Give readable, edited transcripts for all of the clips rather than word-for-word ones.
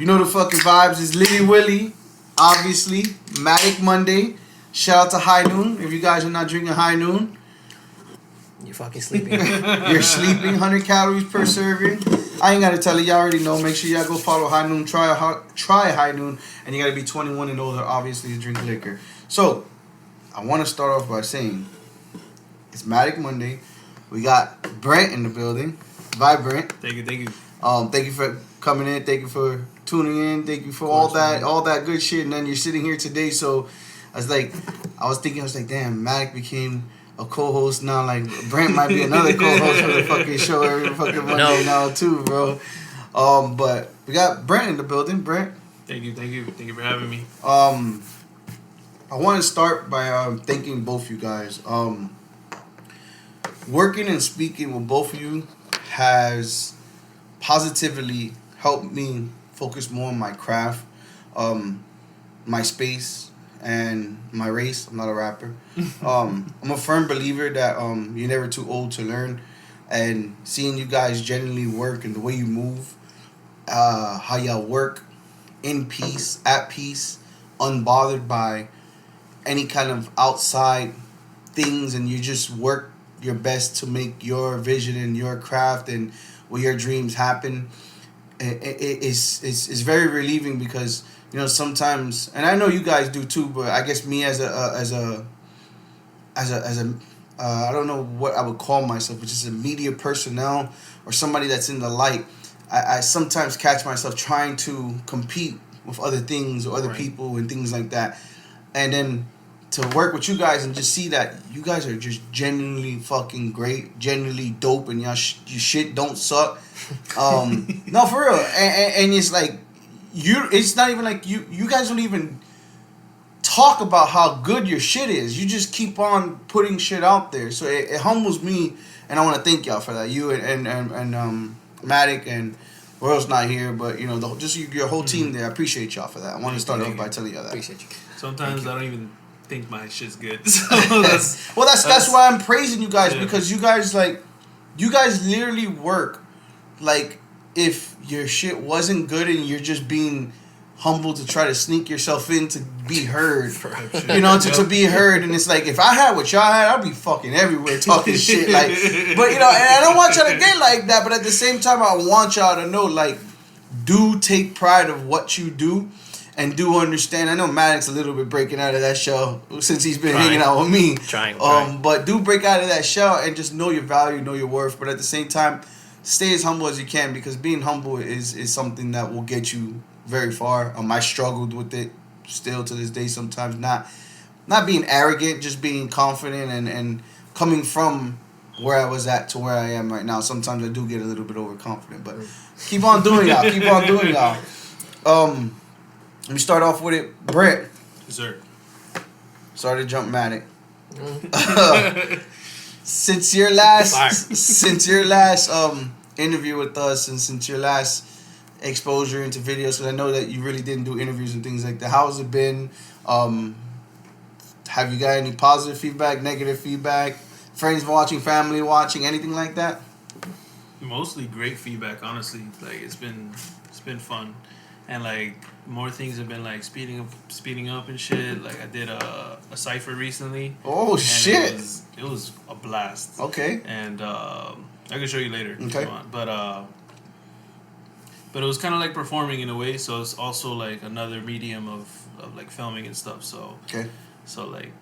You know the fucking vibes. It's Litty Willie, obviously. Matic Monday. Shout out to High Noon. If you guys are not drinking High Noon, you're fucking sleeping. You're sleeping. 100 calories per serving. I ain't gotta tell you. Y'all already know. Make sure y'all go follow High Noon. Try High Noon, and you gotta be 21 and older, obviously, to drink liquor. So, I want to start off by saying it's Matic Monday. We got Brent in the building. Vibrent. Thank you. Thank you for coming in. Thank you for tuning in. Thank you for all that good shit. And then you're sitting here today. So I was thinking, damn, Matic became a co-host now. Like Brent might be another co-host for the fucking show every fucking Monday now too, bro. But we got Brent in the building. Brent. Thank you for having me. I want to start by thanking both you guys. Working and speaking with both of you has positively helped me focus more on my craft, my space, and my race. I'm not a rapper. I'm a firm believer that you're never too old to learn, and seeing you guys genuinely work and the way you move, how y'all work in peace, at peace, unbothered by any kind of outside things, and you just work your best to make your vision and your craft and your dreams happen. It's very relieving because, you know, sometimes, and I know you guys do too, but I guess me as a I don't know what I would call myself, but just a media personnel or somebody that's in the light, I sometimes catch myself trying to compete with other things or other people and things like that, and then to work with you guys and just see that you guys are just genuinely fucking great, genuinely dope, and your shit don't suck. No, for real. And it's like it's not even like you guys don't even talk about how good your shit is. You just keep on putting shit out there. So it humbles me, and I want to thank y'all for that. You and Matic and Royo's not here, but you know just your whole team there. I appreciate y'all for that. I want to start off by telling y'all that. Appreciate you. Sometimes I don't even think my shit's good. So that's why I'm praising you guys, because you guys literally work like if your shit wasn't good and you're just being humble to try to sneak yourself in to be heard. You know, to be heard. And it's like, if I had what y'all had, I'd be fucking everywhere talking shit. Like, but you know, and I don't want y'all to get like that, but at the same time I want y'all to know, like, do take pride of what you do. And do understand. I know Matic's a little bit breaking out of that shell since he's been hanging out with me. Trying. But do break out of that shell and just know your value, know your worth. But at the same time, stay as humble as you can, because being humble is something that will get you very far. I struggled with it still to this day sometimes. Not being arrogant, just being confident and coming from where I was at to where I am right now. Sometimes I do get a little bit overconfident. But keep on doing y'all. Keep on doing y'all. Let me start off with it. Brent. Yes, sir. Sorry to jump Matic. Since your last interview with us, and since your last exposure into videos, because I know that you really didn't do interviews and things like that. How's it been? Have you got any positive feedback, negative feedback? Friends watching, family watching, anything like that? Mostly great feedback, honestly. Like it's been fun. And like more things have been like speeding up and shit. Like I did a cipher recently. Oh shit! It was a blast. Okay. And I can show you later. Okay. If you want. But it was kind of like performing in a way. So it's also like another medium of like filming and stuff. So okay. So like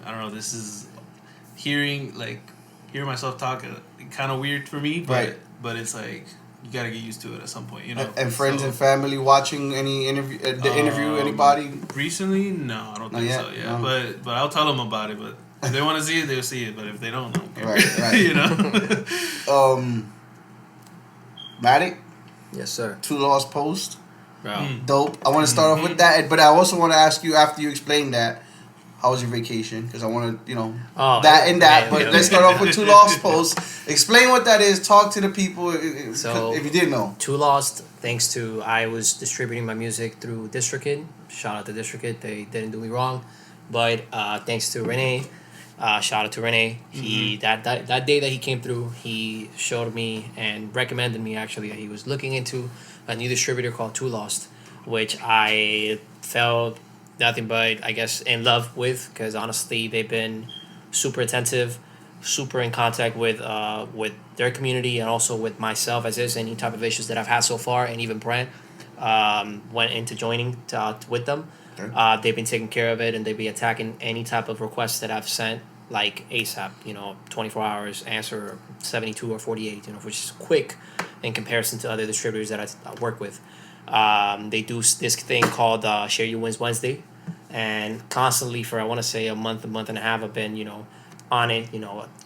I don't know. This is hearing myself talk. Kind of weird for me. But it's like. You gotta get used to it at some point, you know. And friends and family watching any interview, interview anybody? Recently, no, I don't think so. Yeah, no. But I'll tell them about it. But if they want to see it, they'll see it. But if they don't, right. You know. Matic. Yes, sir. 2 Lost Post. Wow. Dope. I want to start off with that, but I also want to ask you, after you explain that, how was your vacation? Because I want to, you know, let's start off with 2 Lost Posts. Explain what that is. Talk to the people. So, if you didn't know. 2 Lost, thanks to I was distributing my music through DistroKid. Shout out to DistroKid. They didn't do me wrong. But thanks to Renee. Shout out to Renee. He that day that he came through, he showed me and recommended me actually that he was looking into a new distributor called Too Lost, which I felt nothing but, I guess, in love with, because honestly they've been super attentive, super in contact with their community and also with myself, as is any type of issues that I've had so far, and even Brent went into joining with them. Okay. They've been taking care of it, and they've been attacking any type of requests that I've sent like ASAP, 24 hours, answer 72 or 48, which is quick in comparison to other distributors that I work with. They do this thing called Share Your Wins Wednesday, and constantly for, I want to say, a month and a half, I've been, on it,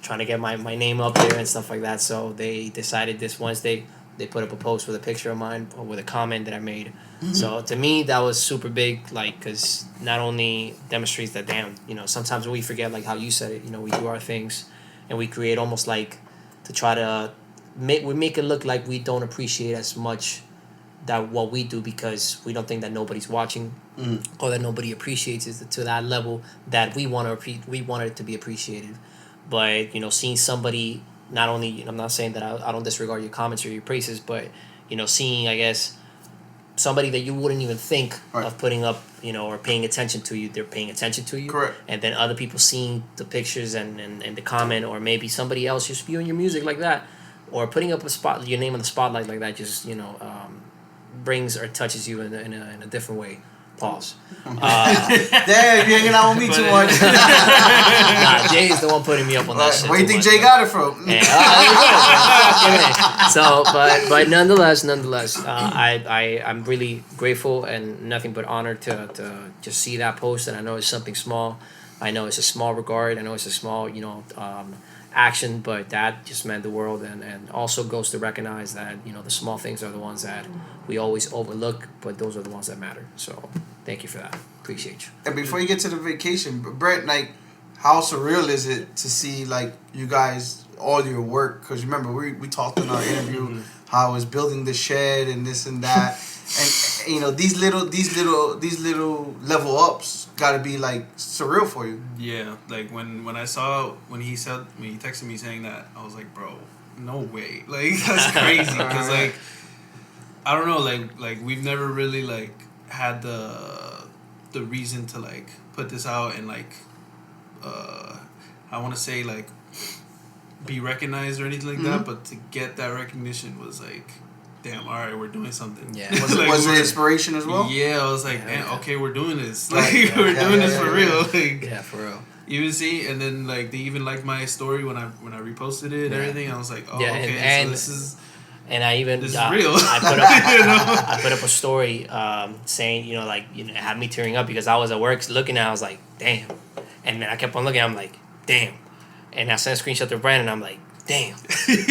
trying to get my name up there and stuff like that. So they decided this Wednesday, they put up a post with a picture of mine with a comment that I made. Mm-hmm. So to me, that was super big, because not only demonstrates that, damn, sometimes we forget, like how you said it, we do our things and we create almost like to try to make it look like we don't appreciate as much that what we do, because we don't think that nobody's watching or that nobody appreciates it to that level that we want it to be appreciated. But seeing somebody, not only, I'm not saying that I don't disregard your comments or your praises, but seeing, I guess, somebody that you wouldn't even think of putting up, or paying attention to you, they're paying attention to you. Correct. And then other people seeing the pictures and the comment, or maybe somebody else just viewing your music like that, or putting up your name on the spotlight like that, just brings or touches you in a different way. Pause. Damn, you're hanging out with me too much. Nah, Jay's the one putting me up on that shit. Where do you think Jay got it from? Yeah, so, but nonetheless, I'm really grateful and nothing but honored to just see that post. And I know it's something small. I know it's a small regard. I know it's a small, action, but that just meant the world, and also goes to recognize that the small things are the ones that we always overlook, but those are the ones that matter. So thank you for that. Appreciate you. And before you get to the vacation, Brent, like, how surreal is it to see, like, you guys, all your work? Because remember, we talked in our interview how I was building the shed and this and that, and these little level ups gotta be like surreal for you. Yeah, like when he texted me saying that, I was like, bro, no way, like that's crazy, because like I don't know, like we've never really like had the reason to like put this out and like I want to say like be recognized or anything like that, but to get that recognition was like, damn, all right, we're doing something. Yeah. Was it inspiration as well? Yeah, I was like, okay, we're doing this. Like, we're doing this for real. Like, yeah, for real. Even see, and then like they even liked my story when I reposted it and everything. I was like, oh, okay, and so this is. And I even this is real. I put up a story saying, it had me tearing up because I was at work looking at it, I was like, damn. And then I kept on looking, I'm like, damn. And I sent a screenshot to Brandon, I'm like, damn.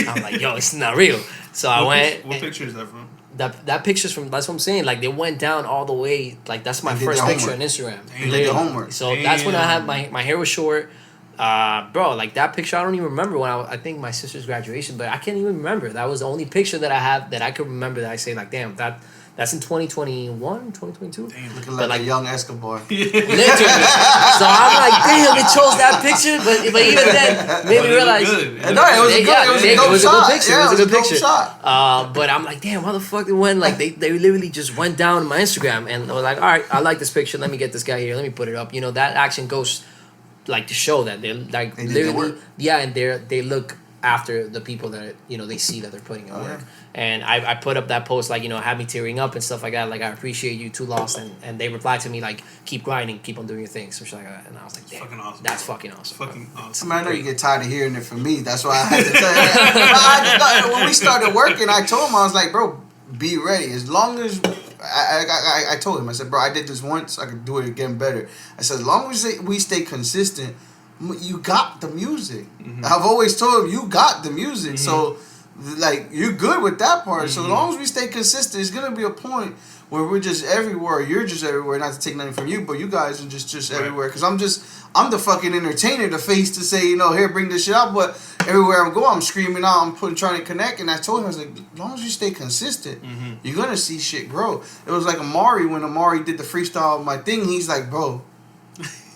I'm like, yo, it's not real. So I went. What picture is that from? That picture's from. That's what I'm saying. Like, they went down all the way. Like, that's my first picture on Instagram. They did the homework. So that's when I had my hair was short. Bro, like that picture, I don't even remember when I think my sister's graduation, but I can't even remember. That was the only picture that I have that I could remember that I say like, damn, that's in 2021, 2022. Damn, looking like a young Escobar. Literally. So I'm like, damn, they chose that picture, but even then, made me realize. No, it was a good picture. It was a good picture. But I'm like, damn, how the fuck it went? Like they literally just went down my Instagram and were like, all right, I like this picture. Let me get this guy here. Let me put it up. That action goes like to show that they like literally, and they look after the people that they see that they're putting in work. And I put up that post like had me tearing up and stuff like that, like I appreciate you, Too Lost, and they replied to me like, keep grinding, keep on doing your thing, something like that. And I was like, damn, fucking awesome. That's fucking awesome. Fucking awesome. I know you get tired of hearing it from me. That's why I had to tell you. When we started working, I told him, I was like, bro, be ready. As long as I told him, I said, bro, I did this once, I could do it again better. I said, as long as we stay consistent, you got the music. I've always told him, you got the music. So, like, you're good with that part. So, as long as we stay consistent, it's going to be a point where we're just everywhere. You're just everywhere. Not to take nothing from you, but you guys are just everywhere. Because I'm the fucking entertainer, the face to say, here, bring this shit out. But everywhere I'm going, I'm screaming out, trying to connect. And I told him, I was like, as long as you stay consistent, you're going to see shit grow. It was like Amari, when Amari did the freestyle, my thing, he's like, bro,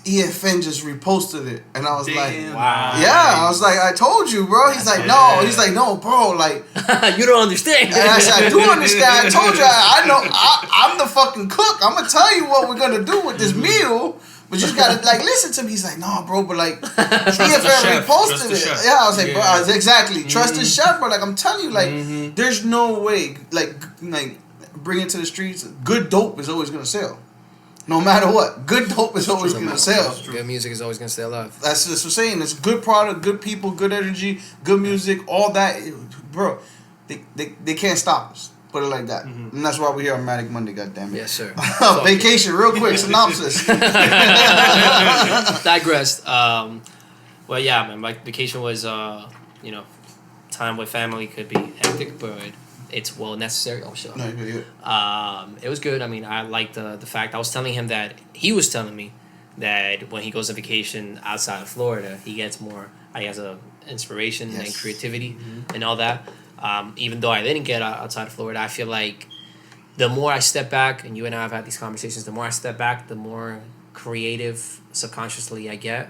EFN just reposted it, and I was like, wow. Yeah, I was like, I told you, bro. He's like, no. He's like, no, bro. Like, you don't understand. And I said, I do understand. I told you, I know. I'm the fucking cook. I'm gonna tell you what we're gonna do with this meal. But you just gotta like listen to me. He's like, no, bro, but like EFN reposted it. Yeah, I was like, bro, exactly. Trust the chef, bro. Like I'm telling you, like there's no way, like bring it to the streets. Good dope is always gonna sell. No matter what, good dope is always gonna sell. Good music is always gonna stay alive. That's what I'm saying. It's good product, good people, good energy, good music, all that, bro. They can't stop us. Put it like that. And that's why we're here on Matic Monday, goddammit. Yes, sir. Vacation, real quick, synopsis. Digressed. Well, yeah, man, my vacation was, time with family could be hectic, but it's well necessary. Oh, shit. No, you're good. It was good. I mean, I liked the fact, I was telling him that, he was telling me that when he goes on vacation outside of Florida, he gets more, he has a inspiration and creativity and all that. Even though I didn't get outside of Florida, I feel like the more I step back, and you and I have had these conversations, the more I step back, the more creative subconsciously I get.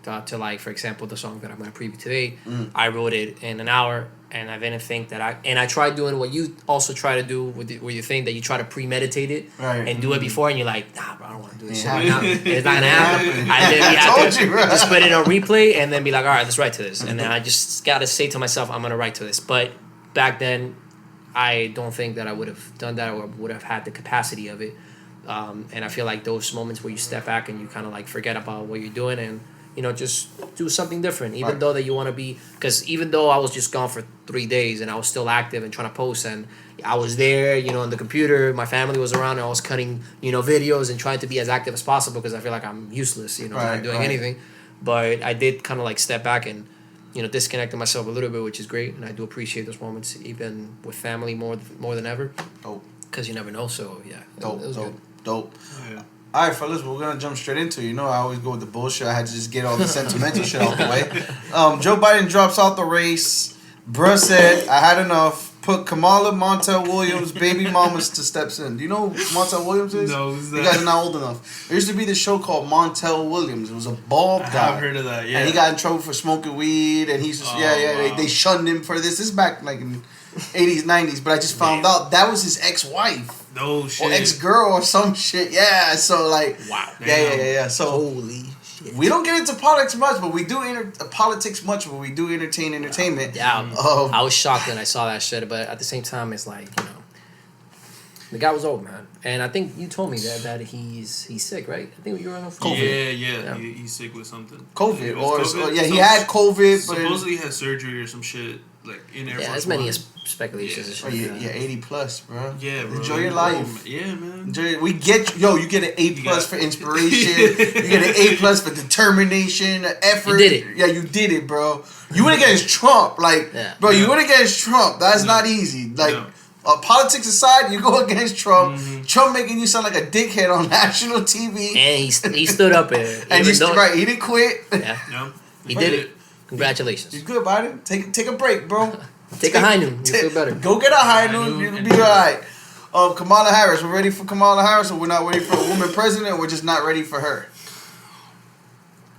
To like, for example, the song that I'm going to preview today, I wrote it in an hour, and I didn't think that I tried doing what you also try to do with your thing, that you try to premeditate it and do it before, and you're like, nah, bro, I don't want to do this shit right now. It's not going to happen. And then we have to just put it on replay and then be like, all right, let's write to this. And then I just got to say to myself, I'm going to write to this. But back then, I don't think that I would have done that or would have had the capacity of it. And I feel like those moments where you step back and you kind of like forget about what you're doing and, just do something different, even though that you want to be, because even though I was just gone for 3 days and I was still active and trying to post, and I was there, on the computer, my family was around, and I was cutting, videos and trying to be as active as possible because I feel like I'm useless, not doing anything. But I did kind of like step back and, disconnected myself a little bit, which is great, and I do appreciate those moments, even with family more than ever. Dope. Because you never know, so yeah. Dope, it was good. Dope. Oh, yeah. All right, fellas, we're going to jump straight into it. I always go with the bullshit. I had to just get all the sentimental shit out the way. Joe Biden drops out the race. Bruh said, I had enough. Put Kamala Montel Williams' baby mamas to steps in. Do you know who Montel Williams is? No, who's that? You guys are not old enough. There used to be this show called Montel Williams. It was a bald guy. I've heard of that, yeah. And he got in trouble for smoking weed, and he's just, wow. They shunned him for this. This is back like in 80s, 90s, but I just found out that was his ex-wife. No shit. Or ex-girl or some shit. Yeah, so like... Wow. Yeah. So... Holy shit. We don't get into politics much, but we do entertain entertainment. Yeah, I was shocked when I saw that shit, but at the same time, it's like, the guy was old, man. And I think you told me that he's sick, right? I think you were on COVID. Yeah. He's sick with something. COVID. COVID? He had COVID, but... Supposedly he had surgery or some shit, like, in Air Force as many as speculations and shit. Yeah, 80 plus, bro. Yeah, bro. Enjoy your life. Yeah, man. Enjoy it. You get an A plus for inspiration. You get an A plus for determination, effort. You did it. Yeah, you did it, bro. You went against Trump. You went against Trump. That's not easy. Politics aside, you go against Trump. Trump making you sound like a dickhead on national TV. And he stood up and he didn't quit. Yeah. He did it. Congratulations. You good, Biden? Take a break, bro. Take a high noon. You feel better. Go get a high noon. You can be alright. Kamala Harris. We're ready for Kamala Harris, or we're not ready for a woman president. We're just not ready for her.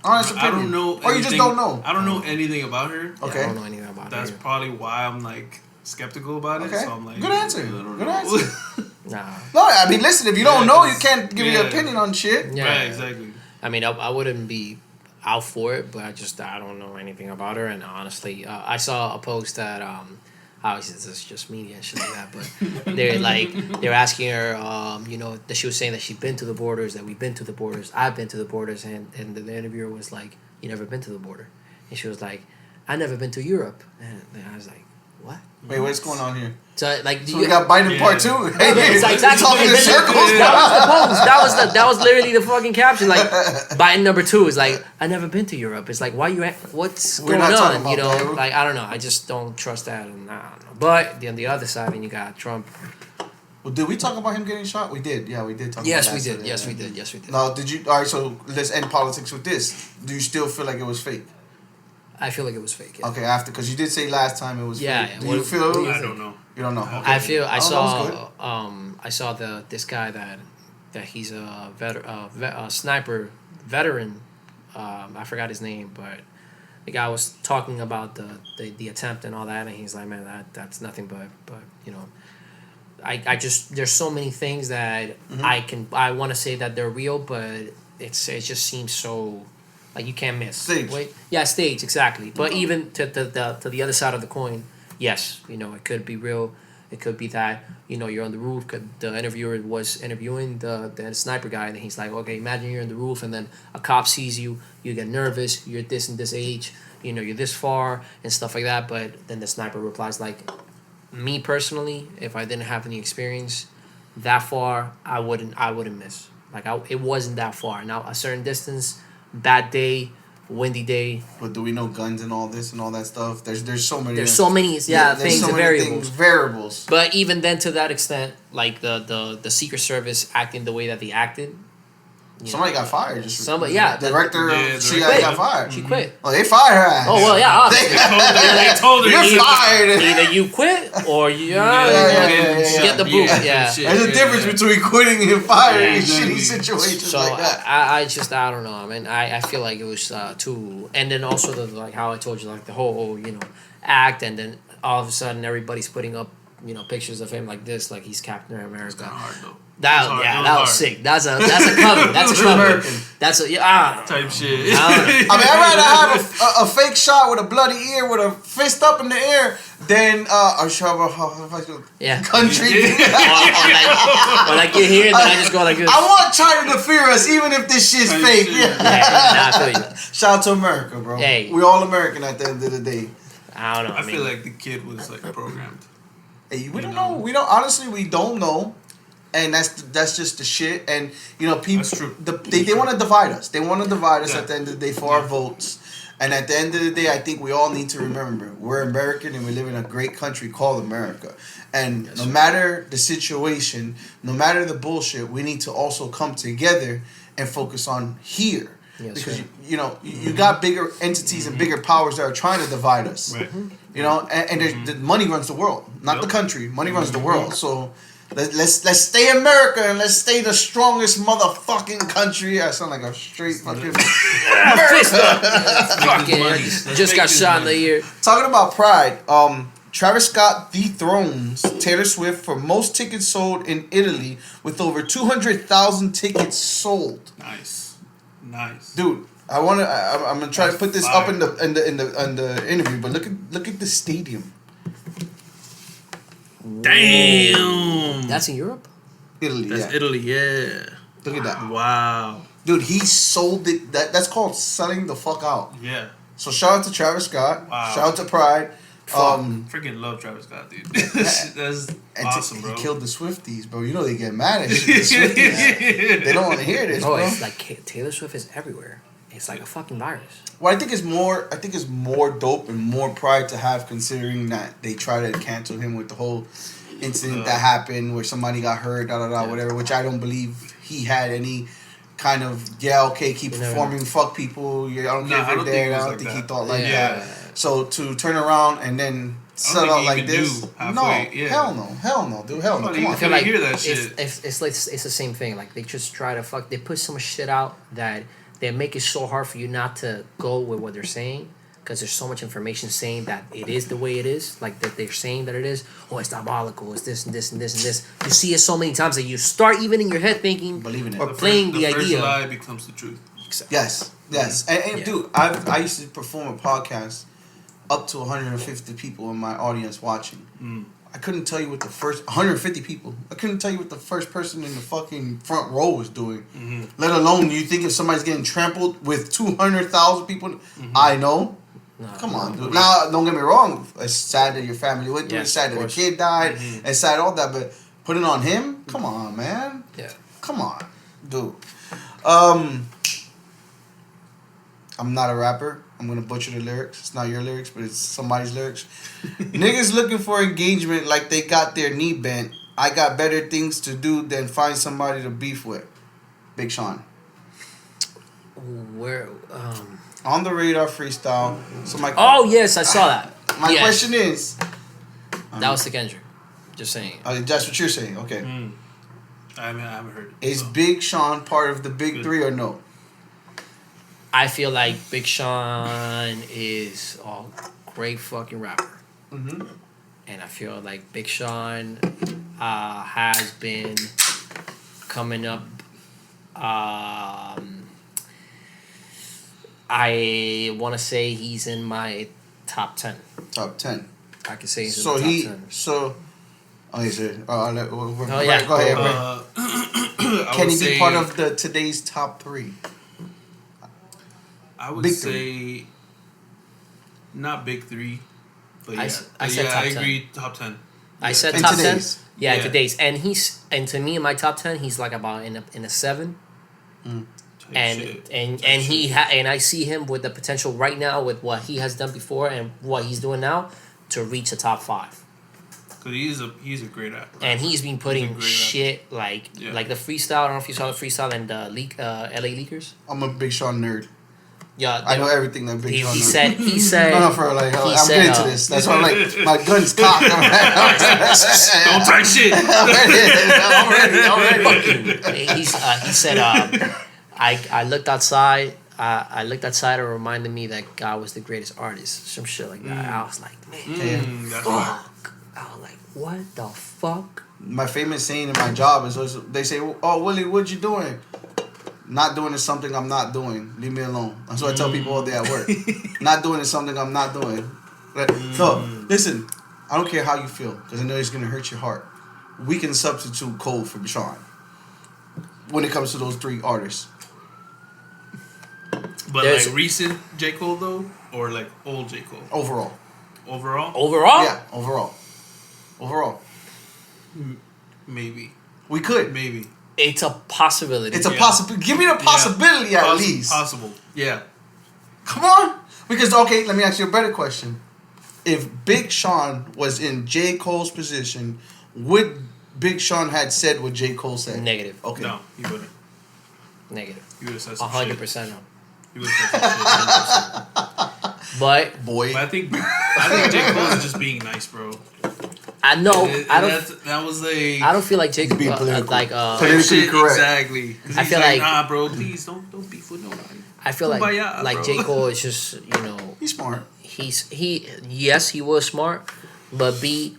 Honest opinion. I don't know. Or you just don't know. I don't know anything about her. Okay. I don't know anything about her. That's probably why I'm like skeptical about it. Okay. So I'm like, good answer. Good answer. Nah. No, I mean, listen. If you don't know, you can't give your opinion on shit. Yeah. Right. Exactly. I mean, I wouldn't be out for it, but I don't know anything about her. And honestly, I saw a post that obviously this is just media and shit like that, but they're asking her, that she was saying that she'd been to the borders, that we've been to the borders, I've been to the borders, and the interviewer was like, you never been to the border, and she was like, I never been to Europe, and I was like, what? Wait, what's going on here? So we got Biden part 2. Exactly. Talking in circles. That was literally the fucking caption. Like Biden number 2 is like, I never been to Europe. It's like, what's going on? That, like I don't know. I just don't trust that, and I don't know. But on the other side, and you got Trump. Well, did we talk about him getting shot? We did. Yeah, we did talk. Yes, about we that. did. Yes, we did. Yes, we did. Now, did you? All right. So let's end politics with this. Do you still feel like it was fake? I feel like it was fake. Yeah. Okay, because you did say last time it was fake. Yeah. Do you feel? I don't know. You don't know. Okay. I saw this guy that that he's a sniper veteran. I forgot his name, but the guy was talking about the attempt and all that, and he's like, man, that's nothing but I just there's so many things that I want to say that they're real, but it just seems so like you can't miss. Stage. Stage, exactly. But even to the other side of the coin, yes, it could be real. It could be that you're on the roof. The interviewer was interviewing the sniper guy, and he's like, okay, imagine you're on the roof, and then a cop sees you. You get nervous. You're this and this age. You're this far and stuff like that. But then the sniper replies like, me personally, if I didn't have any experience that far, I wouldn't miss. Like it wasn't that far. Now a certain distance, bad day, windy day. But do we know guns and all this and all that stuff? There's so many. There's so many things and variables. But even then, to that extent, like the Secret Service acting the way that they acted. Somebody got fired. Somebody, the director of CIA got fired. She quit. Oh, they fired her ass. Oh well, yeah. Obviously. They told her you're fired. Either you quit or you get the boot. Yeah. There's a difference between quitting and firing in shitty situations so like that. I don't know. I mean, I feel like it was too. And then also like how I told you, like the whole act, and then all of a sudden everybody's putting up pictures of him like this, like he's Captain America. It's kind of hard though. That was sick. That's a cover. That's a cover. That's a type shit. I'd rather have a fake shot with a bloody ear with a fist up in the air than a country. Or like you hear, then I just go like this. I want China to fear us, even if this shit's fake. I feel you. Shout out to America, bro. Hey, we all American at the end of the day. I don't know. I feel like the kid was like programmed. Hey, we don't know. Honestly, we don't know. And that's just the shit. And people they want to divide us. They want to divide us at the end of the day for our votes. And at the end of the day, I think we all need to remember we're American and we live in a great country called America. And no matter the situation, no matter the bullshit, we need to also come together and focus on here. Yes, because you got bigger entities and bigger powers that are trying to divide us. Right. And the money runs the world, not the country. Money runs the world. So let's stay America and let's stay the strongest motherfucking country. I sound like a straight fucking fist up. Fucking just got shot in the ear. Talking about pride, Travis Scott dethrones Taylor Swift for most tickets sold in Italy with over 200,000 tickets sold. Nice. Dude, I'm gonna try to put this up in the interview, but look at the stadium. Damn. That's in Europe? Italy, Italy, yeah. Look at that. Wow. Dude, he sold it. That's called selling the fuck out. Yeah. So shout out to Travis Scott. Wow. Shout out to Pride. Freaking love Travis Scott, dude. That's awesome, bro. He killed the Swifties, bro. They get mad at shit. The Swifties. They don't want to hear this, bro. It's like Taylor Swift is everywhere. It's like a fucking virus. Well, I think it's more dope and more pride to have, considering that they try to cancel him with the whole incident that happened where somebody got hurt, whatever. Which I don't believe he had any kind of keep performing, fuck people. I don't care if they're dead. I don't think he thought like that. So to turn around and then sell out like this, hell no, dude, hell no, come on. I feel like hear that shit. It's the same thing. Like they just try to fuck. They put so much shit out that they make it so hard for you not to go with what they're saying, because there's so much information saying that it is the way it is, like that they're saying that it is. Oh, it's diabolical. It's this and this and this and this. You see it so many times that you start even in your head thinking, believing it, or playing the idea. The first lie becomes the truth. Exactly. Yes. And dude, I used to perform a podcast up to 150 people in my audience watching. I couldn't tell you what the first 150 people. I couldn't tell you what the first person in the fucking front row was doing. Let alone you think if somebody's getting trampled with 200,000 people. I know. No, come on, dude. Now, don't get me wrong. It's sad that your family went through. It's sad that the kid died. It's sad all that. But put it on him? Come on, man. Yeah. Come on, dude. I'm not a rapper. I'm gonna butcher the lyrics. It's not your lyrics, but it's somebody's lyrics. Niggas looking for engagement like they got their knee bent. I got better things to do than find somebody to beef with. Big Sean. Where? On the Radar freestyle. So oh yes, I saw that. My question is. That was the Kendrick. Just saying. That's what you're saying. Okay. I haven't heard it. Is Big Sean part of the big three or no? I feel like Big Sean is a great fucking rapper. Mm-hmm. And I feel like Big Sean has been coming up. I want to say he's in my top 10. Top 10. I can say he's in So the top he 10. so. Oh, he said. Oh yeah. Go ahead. Can he be part of the today's top 3? I would Big say not big 3, but yeah. I said top I 10. agree. Top 10. I said In top 10. today's. Yeah, Yeah. today's. And to me in my top 10, he's like about in a 7. And I see him with the potential right now with what he has done before and what he's doing now to reach a top 5. Cause he's a great actor. And he's been putting shit like the freestyle. I don't know if you saw the freestyle and the LA Leakers. I'm a Big Sean nerd. Yeah, I know everything that Big Sean knows. He said. No, for like, I'm getting to this. That's why I'm like, my gun's cocked. Don't talk shit. I'm ready. He said, I looked outside. I looked outside and it reminded me that God was the greatest artist. Some shit like that. I was like, man, That's right. fuck. I was like, what the fuck? My famous saying in my job is, they say, "Oh, Willie, what you doing?" Not doing is something I'm not doing. Leave me alone. That's what I tell people all day at work. Not doing is something I'm not doing. So, listen, I don't care how you feel, because I know it's going to hurt your heart. We can substitute Cole for Sean when it comes to those 3 artists. But like recent J. Cole though, or like old J. Cole? Overall? Overall? Yeah, overall. Maybe. We could. Maybe. It's a possibility. It's a possibility. Give me the possibility at least. Possible. Yeah. Come on. Because, okay, let me ask you a better question. If Big Sean was in J. Cole's position, would Big Sean had said what J. Cole said? Negative. Okay. No, he wouldn't. Negative. He would have said some 100% no. He would have said some shit. But Boy. But I think J. Cole is just being nice, bro. I know. I don't. That was like. I don't feel like Jacob being political. Politically correct. Exactly. I feel like nah, bro. Please don't beef with nobody. I feel Kumbaya, like bro. J. Cole is just He's smart. Yes, he was smart, but he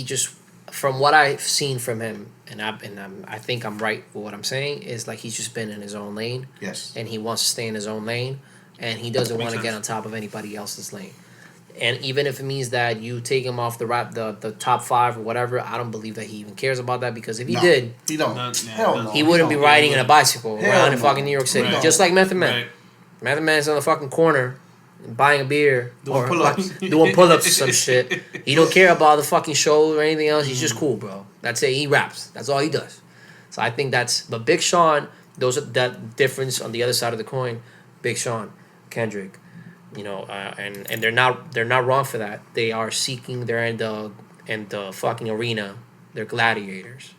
just from what I've seen from him, I think I'm right with what I'm saying, is like he's just been in his own lane. Yes. And he wants to stay in his own lane, and he doesn't want to get on top of anybody else's lane. And even if it means that you take him off the top 5 or whatever, I don't believe that he even cares about that, because if he did, he don't. Hell no. he wouldn't be riding in a bicycle around in fucking New York City, Right. just like Method Man. Right. Method Man's on the fucking corner buying a beer Doing pull-ups. doing pull-ups or some shit. He don't care about the fucking show or anything else. He's just cool, bro. That's it. He raps. That's all he does. So I think but Big Sean, those are that difference on the other side of the coin. Big Sean, Kendrick, and they're not wrong for that. They are seeking. They're in the fucking arena. They're gladiators,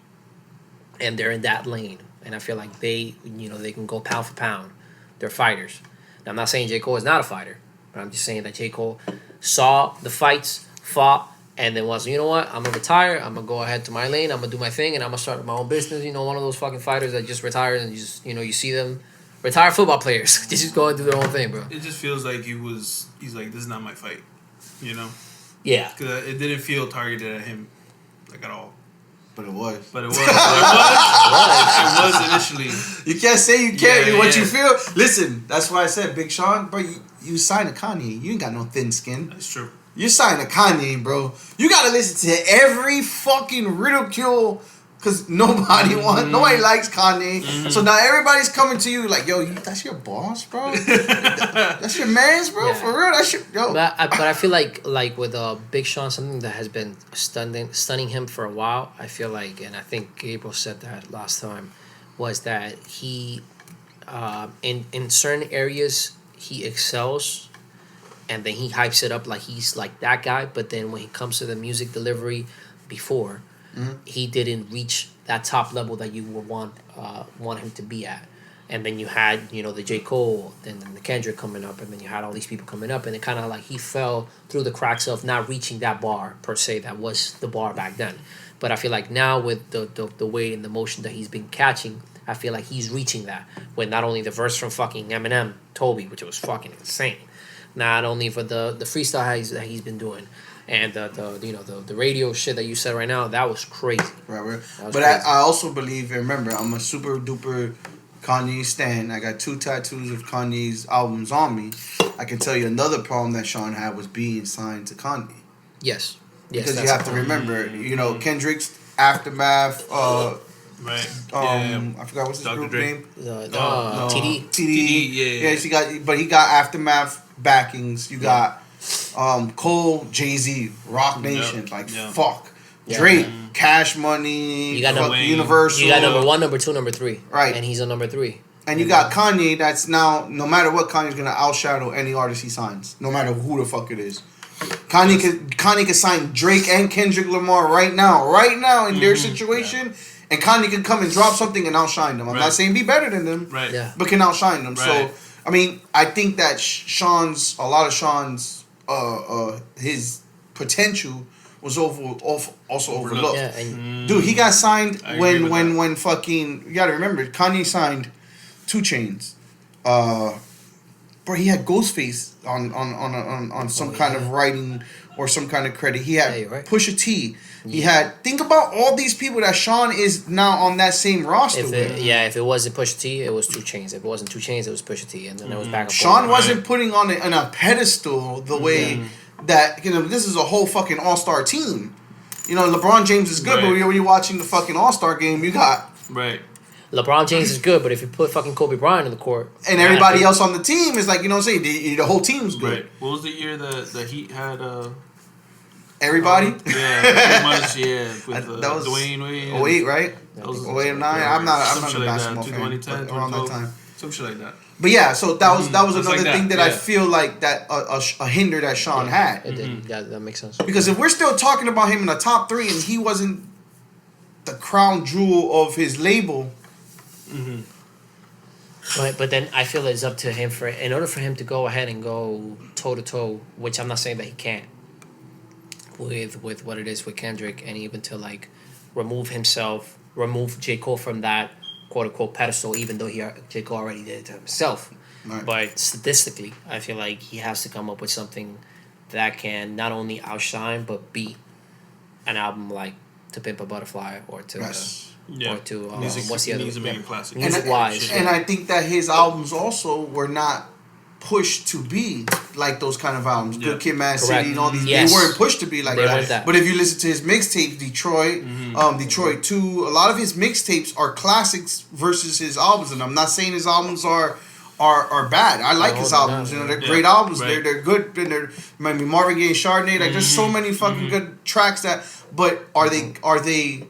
and they're in that lane. And I feel like they can go pound for pound. They're fighters. Now, I'm not saying J. Cole is not a fighter, but I'm just saying that J. Cole saw the fights, fought, and then was, you know what, I'm going to retire, I'm going to go ahead to my lane, I'm going to do my thing, and I'm going to start my own business. One of those fucking fighters that just retires and you see them, retired football players, they just go and do their own thing, bro. It just feels like he's like, this is not my fight, Yeah. Because it didn't feel targeted at him, like, at all. But it was. It was initially. You can't say you can't. Yeah, what yeah. you feel. Listen, that's why I said, Big Sean, bro, you signed a Kanye. You ain't got no thin skin. That's true. You signed a Kanye, bro. You gotta listen to every fucking ridicule, because nobody likes Kanye. So now everybody's coming to you like, yo, that's your boss, bro. That's your man's, bro. Yeah. For real, that's your yo. But I feel like with Big Sean, something that has been stunning him for a while, I feel like, and I think Gabriel said that last time, was that he, in certain areas, he excels, and then he hypes it up like he's like that guy, but then when it comes to the music delivery before, he didn't reach that top level that you would want him to be at. And then you had, the J. Cole, then the Kendrick coming up, and then you had all these people coming up, and it kind of like he fell through the cracks of not reaching that bar, per se, that was the bar back then. But I feel like now with the way and the motion that he's been catching, I feel like he's reaching that with not only the verse from fucking Eminem, Toby, which was fucking insane, not only for the freestyle that he's been doing, and the radio shit that you said right now, that was crazy. Right. But I also believe, and remember, I'm a super duper Kanye stan. I got 2 tattoos of Kanye's albums on me. I can tell you another problem that Sean had was being signed to Kanye. Yes. Because you have to remember, Kendrick's Aftermath. Right. I forgot what's his Dr. group Dre. name. TD. TD. Yeah. He got Aftermath backings. You got Cole, Jay-Z, Rock Nation. Fuck. Yeah. Drake, Cash Money. You got Universal. You got number 1, number 2, number 3. Right. And he's on number 3. And you got Kanye. That's now no matter what, Kanye's gonna outshadow any artist he signs, no matter who the fuck it is. Kanye could sign Drake and Kendrick Lamar right now in their situation, and Kanye can come and drop something and outshine them. I'm not saying be better than them, but can outshine them. Right. So I mean, I think that a lot of Sean's his potential was also overlooked. Yeah, and dude, he got signed when fucking, you gotta remember, Kanye signed 2 Chainz. Bro, he had Ghostface on some kind of writing or some kind of credit. He had Pusha T. He had, think about all these people that Sean is now on that same roster with. If it wasn't Pusha T, it was 2 Chainz. If it wasn't 2 Chainz, it was Pusha T, and then it was back and forth. Sean wasn't putting on a pedestal the way that, this is a whole fucking all-star team. LeBron James is good, but when you're watching the fucking all-star game, you got... Right. LeBron James is good, but if you put fucking Kobe Bryant in the court... And everybody else on the team is like, the whole team's good. Right. What was the year the Heat had... Everybody? Pretty much, with that was Dwayne Wade. 08, right? That was 08 and 9. I'm not a basketball fan. 2010, Around that time. Some shit like that. But yeah, so that was another like thing that I feel like that a hinder that Sean had. It did. Yeah, that makes sense. Because if we're still talking about him in the top 3 and he wasn't the crown jewel of his label... But then I feel it's up to him in order for him to go ahead and go toe to toe, which I'm not saying that he can't, with what it is with Kendrick, and even to like remove J. Cole from that quote unquote pedestal, even though J. Cole already did it to himself. Right. But statistically, I feel like he has to come up with something that can not only outshine but beat an album like To Pimp a Butterfly or to. Or to what's the other? Music wise, and I think that his albums also were not pushed to be like those kind of albums. Good Kid, Mad City, and all these. Yes. They weren't pushed to be like that. But if you listen to his mixtape, Detroit, Detroit 2, a lot of his mixtapes are classics versus his albums. And I'm not saying his albums are bad. I like his albums. They're great albums. Right. They're good. And they're maybe Marvin Gaye and Chardonnay. Like there's so many fucking good tracks that. But are they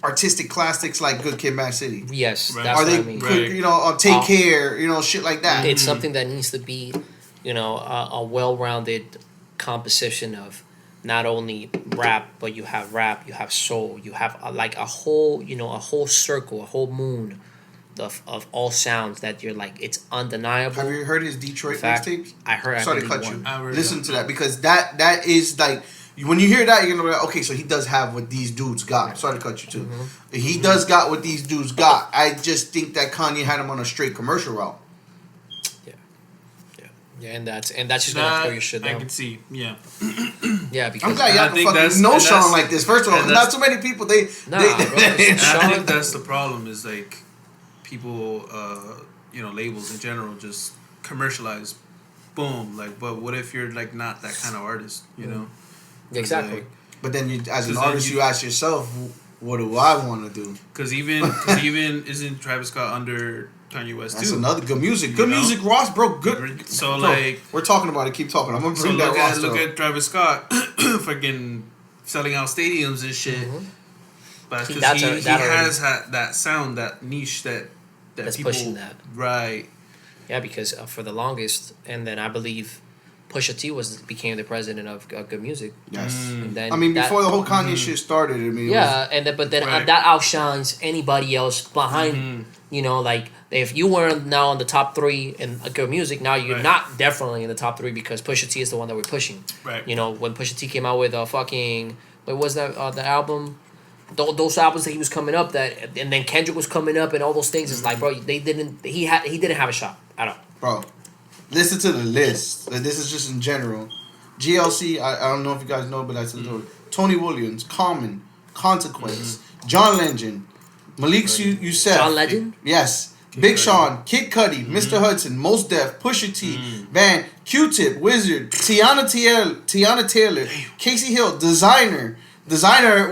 artistic classics like Good Kid, Mad City? Yes, right. that's are they what I mean. Take Care, shit like that. It's something that needs to be, a well-rounded composition of not only rap, but you have soul, you have like a whole circle, a whole moon of all sounds that you're like, it's undeniable. Have you heard his Detroit mixtapes? I heard. Sorry to cut you. Listen to that because that is like. When you hear that, you're gonna be like, okay, so he does have what these dudes got. Sorry to cut you too. He does got what these dudes got. I just think that Kanye had him on a straight commercial route. Yeah, and that's just gonna throw your shit down. I can see, yeah, because I'm glad y'all can fucking know Sean like this. First of all, not too many people I think that's the problem. Is like people, labels in general just commercialize. Boom, like, but what if you're like not that kind of artist, Exactly. Like, but then you, as an artist, you ask yourself, what do I want to do? Because even isn't Travis Scott under Kanye West too? That's another good music. Good music, Ross, bro. Good. So bro, like we're talking about it. Keep talking. I'm gonna bring that Ross. Look at Travis Scott, freaking selling out stadiums and shit. But because he has had that sound, that niche that's people, pushing that. Right. Yeah, because for the longest, and then I believe Pusha T became the president of Good Music. Yes. And then before the whole Kanye shit started, that outshines anybody else behind. Like if you weren't now on the top 3 in Good Music, now you're not definitely in the top 3 because Pusha T is the one that we're pushing. Right. When Pusha T came out with fucking what was that the album? those albums that he was coming up and then Kendrick was coming up and all those things. It's like, bro, he didn't have a shot at all. Bro, listen to the list. Like, this is just in general. GLC, I don't know if you guys know, but that's Tony Williams, Common, Consequence, John Legend, Malik Youssef. John Legend? Yes. Big Sean, Kid Cudi, Mr. Hudson, Mos Def, Pusha T, Van, Q-Tip, Wizard, Tiana Taylor, Casey Hill, Designer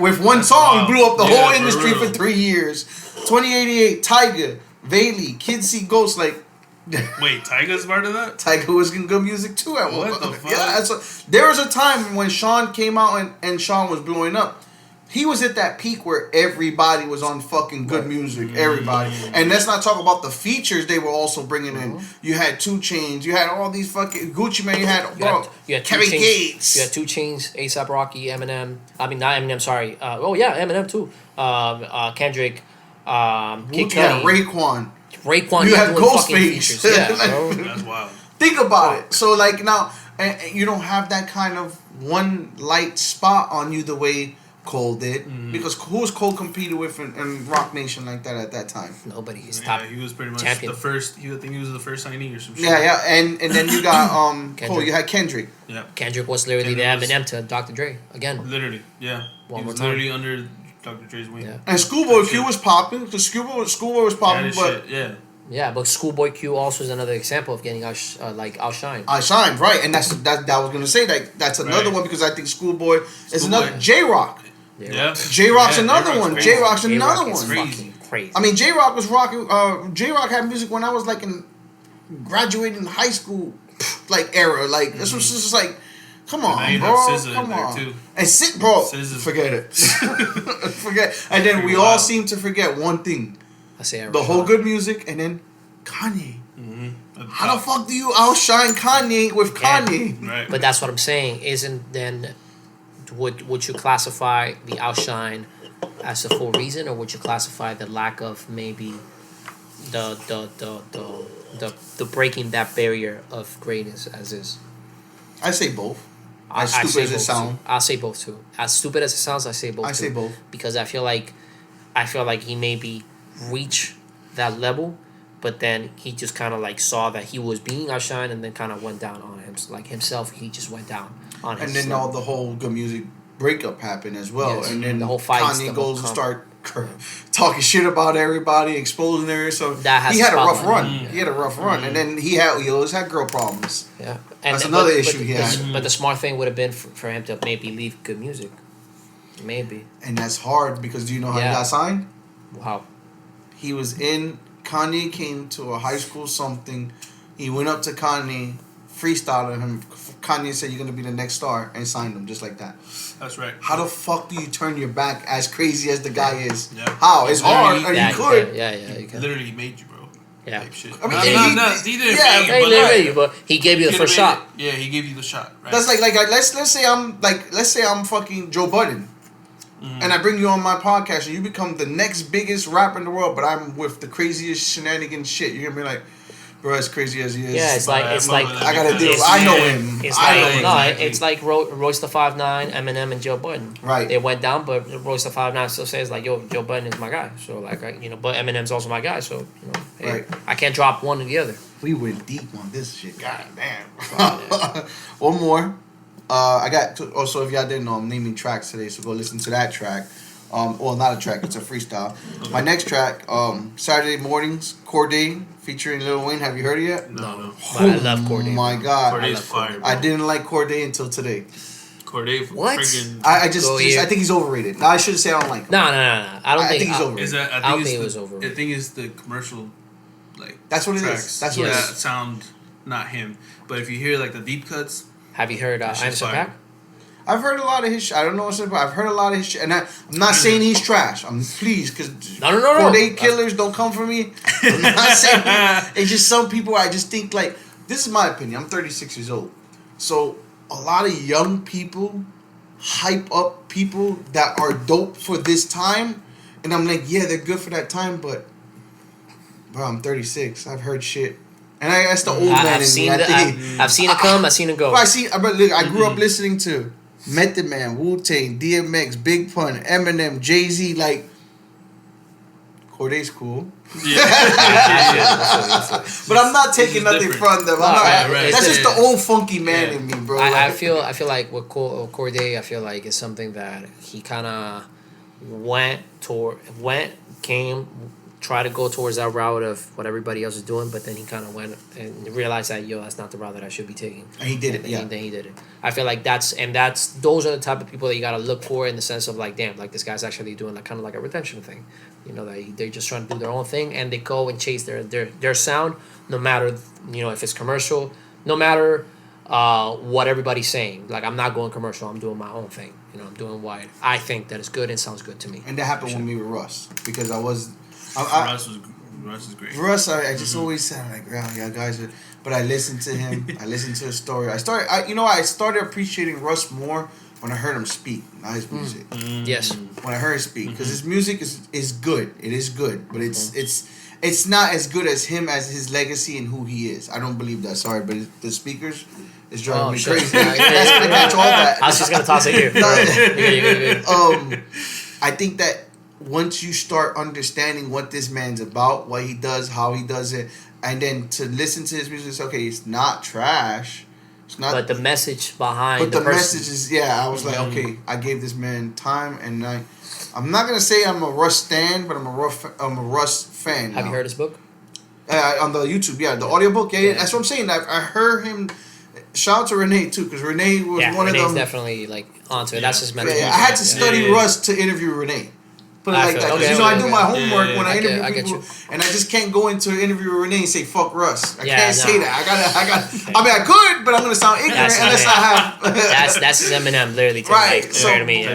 with one song blew up the whole industry for 3 years. 2088, Tyga, Vailey, Kid See Ghost, like. Wait, Tyga's part of that? Tyga was in good music too at one point. What the fuck? Yeah, there was a time when Sean came out and Sean was blowing up. He was at that peak where everybody was on fucking good music. Everybody. And let's not talk about the features they were also bringing in. You had 2 Chainz. You had all these fucking Gucci Mane. You had Kevin Gates. You had 2 Chainz, A$AP Rocky, Eminem. I mean, not Eminem, sorry. Eminem too. Kendrick, Kid Cudi. Yeah, Raekwon. You had Ghostface. That's wild. Think about it. So, like, now, and you don't have that kind of one light spot on you the way Cole did, because who was Cole competed with in Rock Nation like that at that time? Nobody. He's top. He was pretty much champion. The first. I think he was the first signee or some shit. Yeah, and then you got Cole. You had Kendrick. Yeah. Kendrick was literally the Eminem to Dr. Dre again. Literally, yeah. One more time. Literally under Dr. Dre's wing. Yeah. And Schoolboy Q was popping because Schoolboy was popping, but shit, yeah, but Schoolboy Q also is another example of getting outshined. Outshined, right? And that I was gonna say that's another one because I think Schoolboy is another J-Rock. Yeah. J-Rock's another one. J-Rock's another one. Crazy. I mean, J-Rock was rocking. J-Rock had music when I was like in graduating high school, like era. Like this was just like, come on, bro, come on. Too. And forget it. Forget. And then we all seem to forget one thing. The whole good music, and then Kanye. How the fuck do you outshine Kanye with Kanye? Right. But that's what I'm saying. Isn't then would you classify the outshine as a full reason, or would you classify the lack of maybe the breaking that barrier of greatness as is? I say both. As stupid as it sounds, I'll say both too. As stupid as it sounds, I say both. I say both because I feel like he maybe reached that level, but then he just kind of like saw that he was being outshined, and then kind of went down on him. Like himself, he just went down on him. And then all the whole good music breakup happened as well. Yes. And then the whole fight. Kanye goes and start talking shit about everybody, exposing her. So he had a rough run. He had a rough run, and then he always had girl problems. Yeah, and that's another issue he had. But the smart thing would have been for him to maybe leave good music, maybe. And that's hard because do you know how he got signed? How? He was in. Kanye came to a high school something. He went up to Kanye, freestyled him. Kanye said, "You're gonna be the next star," and signed him just like that. That's right. How the fuck do you turn your back as crazy as the guy is? Yeah. How? It's hard. You could. Yeah. You can. Literally, he made you, bro. Yeah. Type shit. I mean, he didn't make you, but he gave you the first shot. Yeah, he gave you the shot. Right? That's like let's say I'm fucking Joe Budden. And I bring you on my podcast, and you become the next biggest rapper in the world, but I'm with the craziest shenanigans shit. You're gonna be like, bro, as crazy as he is. Yeah, it's like I gotta deal. I know him. It's like Royce the 5'9", Eminem, and Joe Budden. Right. They went down, but Royce the 5'9" still says like, yo, Joe Budden is my guy. So like, but Eminem's also my guy. So hey, right. I can't drop one or the other. We went deep on this shit. God damn. One more. I got also, if y'all didn't know, I'm naming tracks today, so go listen to that track. Well, not a track, it's a freestyle. My next track, Saturday Mornings, Corday, featuring Lil Wayne. Have you heard it yet? No. But I love Corday. Oh my God. Corday's fire. I didn't like Corday until today. Corday, what? I think he's overrated. No, I shouldn't say I don't like him. No. I think he's overrated. I don't think it was overrated. I think it's the commercial, like, that's what tracks it is. That's what it is. That sound not him. But if you hear like the deep cuts. Have you heard Anderson .Paak? I've heard a lot of his shit. I don't know what's it about. I've heard a lot of his shit. And I'm not saying he's trash. Please, because no. Corday killers don't come for me. I'm not saying it's just some people I just think like, this is my opinion. I'm 36 years old. So a lot of young people hype up people that are dope for this time. And I'm like, yeah, they're good for that time. But, bro, I'm 36. I've heard shit. And that's the old man in me. I've seen it come. I've seen it go. I grew up listening to Method Man, Wu-Tang, DMX, Big Pun, Eminem, Jay-Z, like Corday's cool. Yeah. But I'm not taking nothing from them. That's just the old funky man in me, bro. I feel like with Corday, I feel like it's something that he kind of tried to go towards that route of what everybody else is doing, but then he kind of went and realized that that's not the route that I should be taking. And he did it. And then he did it. I feel like those are the type of people that you gotta look for in the sense of like, damn, like this guy's actually doing like kind of like a redemption thing. They're just trying to do their own thing and they go and chase their sound, no matter if it's commercial, no matter what everybody's saying. Like, I'm not going commercial. I'm doing my own thing. I'm doing what I think that is good and sounds good to me. And that happened with me with Russ because Russ is great. Russ, I just always said like, yeah, guys are. But I listened to him. I listened to his story. I started appreciating Russ more when I heard him speak, not his music. Yes. When I heard him speak, because his music is good. It is good, but it's not as good as him as his legacy and who he is. I don't believe that. Sorry, but the speakers is driving me crazy. That's gonna catch all that. I was just gonna toss it here. I think that once you start understanding what this man's about, what he does, how he does it, and then to listen to his music, it's okay. It's not trash. It's not. But the message behind. But the message is I was like, okay, I gave this man time, and I'm not gonna say I'm a Russ stan, but I'm a Russ fan. Have you heard his book? On the YouTube, the audiobook, that's what I'm saying. I heard him. Shout out to Renee too, because Renee was one Renee's of them. Definitely like onto it. That's his mentor. I had to study Russ to interview Renee. Put it like that. Because I do my homework when I interview people, and I just can't go into an interview with Renee and say fuck Russ. I can't say that. I got. I mean, I could, but I'm gonna sound ignorant unless I have. that's his Eminem literally. Right. So to me,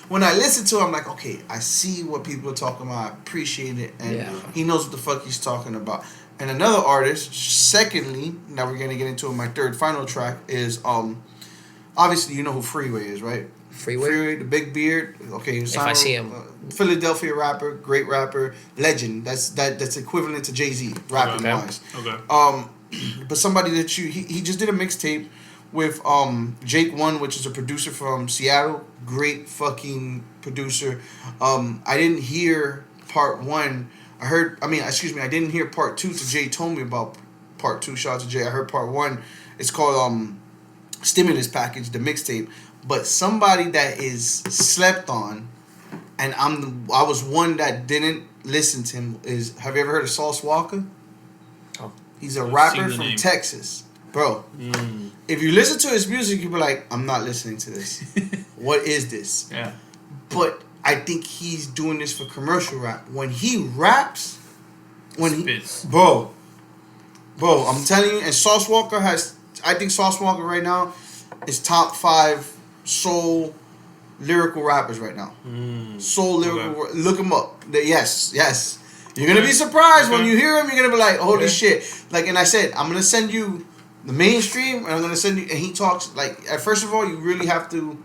when I listen to him, I'm like, okay, I see what people are talking about. I appreciate it, and he knows what the fuck he's talking about. And another artist, secondly, now we're gonna get into my third final track is obviously you know who Freeway is, right? Freeway, the big beard. Okay, if I see him. Philadelphia rapper, great rapper, legend. That's equivalent to Jay-Z, rapping wise. Okay. But somebody that he just did a mixtape with Jake One, which is a producer from Seattle. Great fucking producer. I didn't hear part one. I didn't hear part two till Jay told me about part two. Shout out to Jay. I heard part one. It's called Stimulus Package, the mixtape. But somebody that is slept on, and I was one that didn't listen to him, is, have you ever heard of Sauce Walker? Oh. He's a rapper from Texas. Bro, if you listen to his music, you'll be like, I'm not listening to this. What is this? Yeah. But I think he's doing this for commercial rap. When he raps, bro, I'm telling you, and Sauce Walker I think Sauce Walker right now is top 5 soul lyrical rappers right now. Soul lyrical, look him up. Yes. You're gonna be surprised when you hear him. You're gonna be like, holy shit! Like, and I said, I'm gonna send you the mainstream, and I'm gonna send you. And he talks like, first of all, you really have to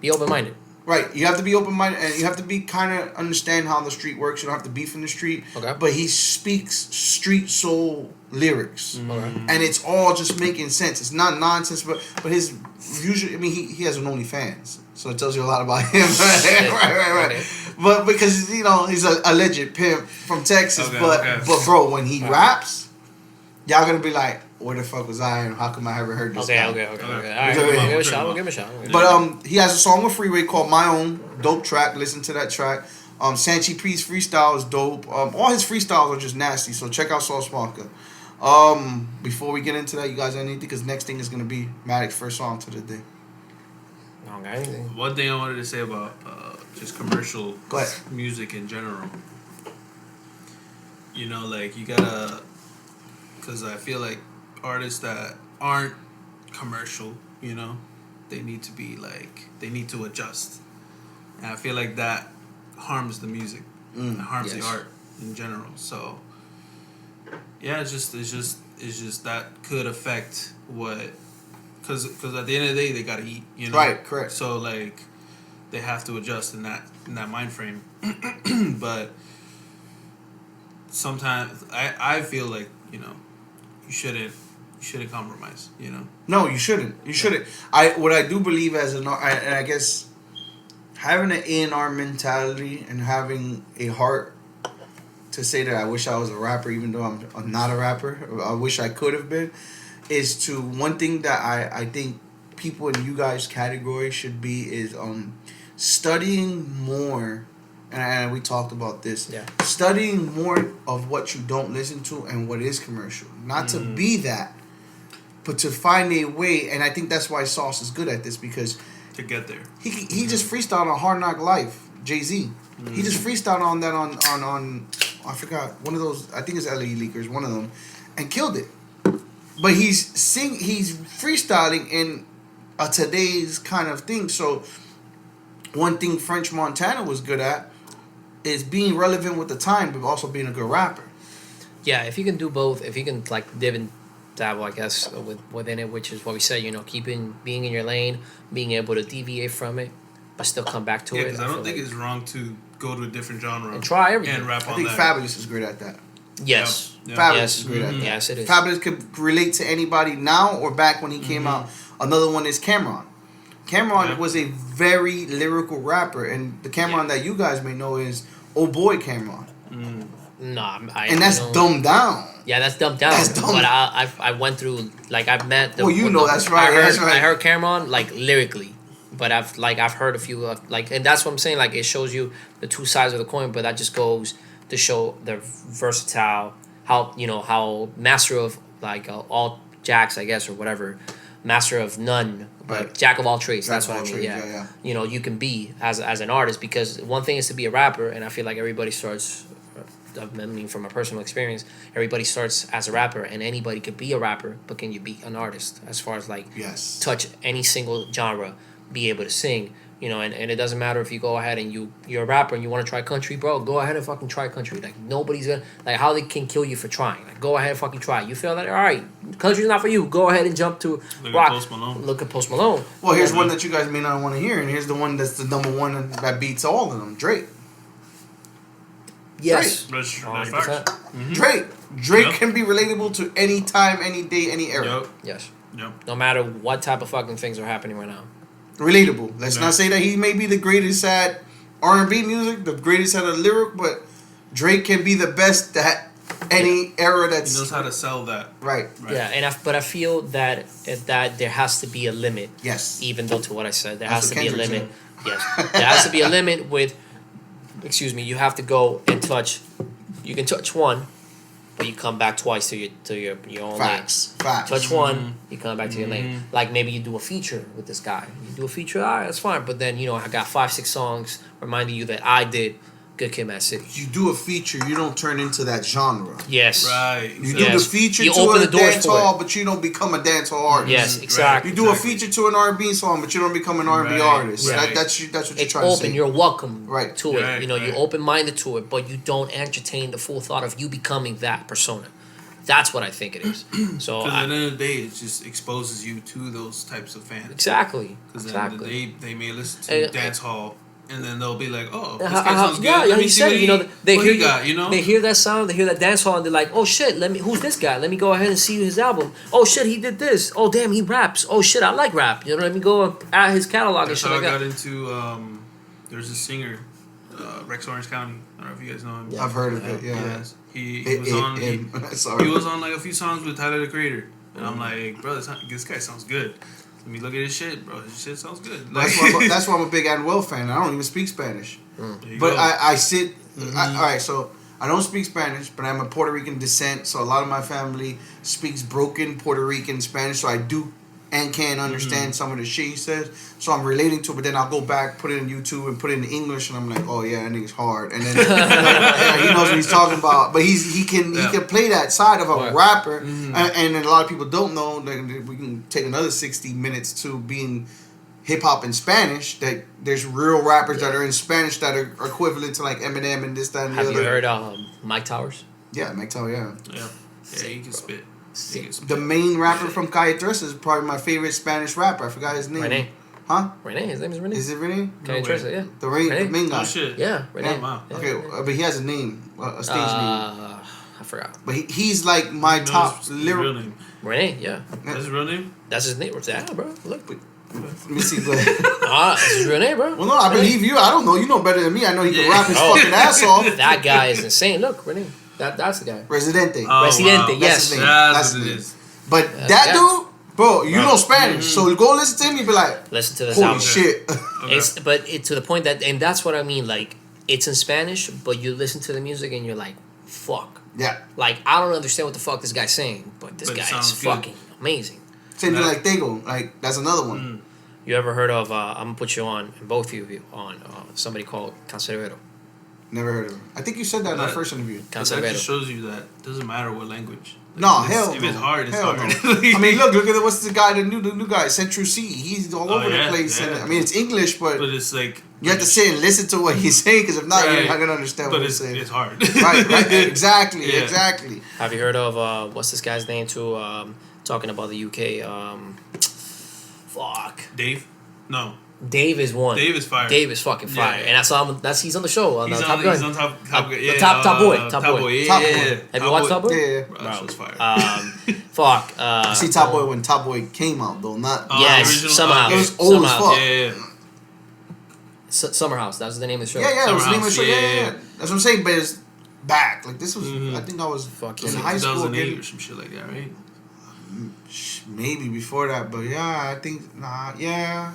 be open-minded. Right, you have to be open-minded, and you have to be kind of understand how the street works. You don't have to beef in the street. Okay. But he speaks street soul lyrics, and it's all just making sense. It's not nonsense, but his usually, he has an OnlyFans, so it tells you a lot about him. right. Okay. But because he's a alleged pimp from Texas, but bro, when he raps, y'all gonna be like, where the fuck was I, and how come I haven't heard this guy? Okay. All right, we'll give him a shot. But he has a song with Freeway called My Own, dope track. Listen to that track. Sanchi P's freestyle is dope. All his freestyles are just nasty, so check out Sauce Walker. Before we get into that, you guys have anything? Because next thing is gonna be Matic's first song to the day. I don't got anything. One thing I wanted to say about just commercial music in general. Like you gotta, because I feel like artists that aren't commercial, they need to be they need to adjust, and I feel like that harms the music, it harms the art in general. So yeah, it's just that could affect what, because at the end of the day they gotta eat, Right, correct. So they have to adjust in that mind frame, but sometimes I feel like you shouldn't shouldn't compromise. You know. No, you shouldn't. You shouldn't. What I do believe as and I guess having an A&R mentality and having a heart to say that I wish I was a rapper, even though I'm not a rapper. I wish I could have been. Is to one thing that I think people in you guys' category should be is studying more. And we talked about this. Yeah. Studying more of what you don't listen to and what is commercial. Not to be that, but to find a way. And I think that's why Sauce is good at this, because to get there. He just freestyled on Hard Knock Life, Jay-Z. He just freestyled on that on I forgot, one of those, I think it's LA Leakers, one of them, and killed it. But he's freestyling in a today's kind of thing. So one thing French Montana was good at is being relevant with the time, but also being a good rapper. Yeah, if you can do both, if you can like div and dabble, I guess, within it, which is what we said, being in your lane, being able to deviate from it, but still come back to it. Yeah, because I don't think it's wrong to go to a different genre and try everything and rap on that. I think Fabulous is great at that. Yes. Yep. Fabulous is great at that. Yes, it is. Fabulous could relate to anybody now or back when he came out. Another one is Cameron. Cameron was a very lyrical rapper, and the Cameron that you guys may know is Oh Boy Cameron. Nah, and that's dumbed down. Yeah, that's dumbed down. But I went through, like, I've met the. Well, that's right. I heard Cameron, like, lyrically, but I've heard a few like, and that's what I'm saying. Like, it shows you the two sides of the coin, but that just goes to show the versatile, how master of like all jacks, I guess, or whatever, master of none, but right. Jack of all trades. Jack That's what I mean. Trades, Yeah. yeah. You can be as an artist, because one thing is to be a rapper, and I feel like everybody starts. I mean, from a personal experience, everybody starts as a rapper, and anybody could be a rapper, but can you be an artist? As far as like, touch any single genre, be able to sing, and it doesn't matter if you go ahead and you're a rapper and you want to try country, bro, go ahead and fucking try country. Like, nobody's gonna, like, how they can kill you for trying. Like, go ahead and fucking try. You feel that, all right, country's not for you, go ahead and jump to rock. Look at Post Malone. Well, here's one that you guys may not want to hear, and here's the one that's the number one that beats all of them, Drake. Yes. That's facts. Drake can be relatable to any time, any day, any era. Yep. Yes. Yep. No matter what type of fucking things are happening right now. Relatable. Let's not say that he may be the greatest at R&B music, the greatest at a lyric, but Drake can be the best at any era that's... He knows how to sell that. Right. Yeah, but I feel that there has to be a limit. Yes. Even though to what I said, there has to be a limit. Yes. There has to be a limit with... Excuse me. You have to go and touch. You can touch one, but you come back twice to your own lane. Facts. Touch one, you come back to your lane. Like, maybe you do a feature with this guy. You do a feature, all right, that's fine. But then I got 5-6 songs reminding you that I did Good Kid, Mad City. You do a feature, you don't turn into that genre. Yes. Right. You do the feature you to open a the doors dance hall, but you don't become a dance hall artist. Yes, exactly. You do a feature to an R&B song, but you don't become an R&B artist. Right. That's what you're it's trying to say. open. You're welcome to it. Right, You're open-minded to it, but you don't entertain the full thought of you becoming that persona. That's what I think it is. So because at the end of the day, it just exposes you to those types of fans. Exactly. Because at the end of the day, they may listen to dance hall, and then they'll be like, "Oh, this guy sounds good." Yeah, he said, they hear they hear that sound, they hear that dance hall, and they're like, "Oh shit, who's this guy? Let me go ahead and see his album. Oh shit, he did this. Oh damn, he raps. Oh shit, I like rap. Let me go at his catalog and shit like that." That's how I got into. There's a singer, Rex Orange County. I don't know if you guys know him. Yeah. I've heard of it. Yeah. Yes. He was on. He was on like a few songs with Tyler the Creator, and I'm like, bro, this guy sounds good. Let me look at his shit, bro. His shit sounds good. Like, that's why I'm a big Anuel fan. I don't even speak Spanish, but I sit. All right, so I don't speak Spanish, but I'm a Puerto Rican descent, so a lot of my family speaks broken Puerto Rican Spanish, so I do and can understand some of the shit he says. So I'm relating to it, but then I'll go back, put it in YouTube, and put it in English, and I'm like, oh yeah, that nigga's hard. And then he knows what he's talking about. But he can play that side of a rapper, and a lot of people don't know. Like, we can take another 60 minutes to being hip hop in Spanish. That there's real rappers that are in Spanish that are equivalent to like Eminem and this, that, and the other. Have you heard Mike Towers? Yeah, Mike Towers. Yeah, he can spit. The main rapper from Calle 13 is probably my favorite Spanish rapper. I forgot his name. Rene. Huh? Rene. His name is Rene. Is it Rene? Calle 13, yeah. The main guy. Oh shit. Yeah, Rene. Oh, wow. Yeah. Okay, but he has a name, a stage name. I forgot. But he's like my top lyrical. Rene, yeah. That's his real name? That's his name. Yeah, bro. Look. Let me see. But This is Rene, bro. well, no, I believe you. I don't know. You know better than me. I know he can rap his fucking ass off. That guy is insane. Look, Rene. That's the guy. Residente. Residente, wow. yes. That's what it is. But that dude, bro, you know Spanish, so go listen to him. You be like, Listen to this holy album. shit. Okay. It's to the point that, and that's what I mean. Like, it's in Spanish, but you listen to the music and you're like, fuck. Yeah. Like, I don't understand what the fuck this guy's saying, but this guy is fucking amazing. Same thing like Tego. Like, that's another one. You ever heard of, I'm going to put you on, and both of you on, somebody called Cancerbero? Never heard of him. I think you said that in our first interview. That just shows you that it doesn't matter what language. No, hell if it's hard, it's hell hard. No. I mean, look at what's the guy, the new guy, Central C. He's all over the place. Yeah. And, I mean, it's English, but it's like you have to sit and listen to what he's saying, because if not, you're not gonna understand what he's saying. It's hard. right, exactly. Have you heard of what's this guy's name too? Talking about the UK. Fuck. Dave? No. Dave is one. Dave is fire. Dave is fucking fire, and he's on the show. He's Top on Top Gun. Yeah, Top Boy. Top Boy. Yeah. Have you watched Top Boy? Yeah. Bro, that show's fire. Fuck. You see Top Boy when Top Boy came out though, not yes. Original, Somehow. it was old as fuck. Yeah. Summer House. That was the name of the show. Yeah, that was the name of the show. Yeah. That's what I'm saying. But it's back. Like this was. I think I was Fucking in high school. 2008 or some shit like that, right? Maybe before that, but yeah, I think yeah.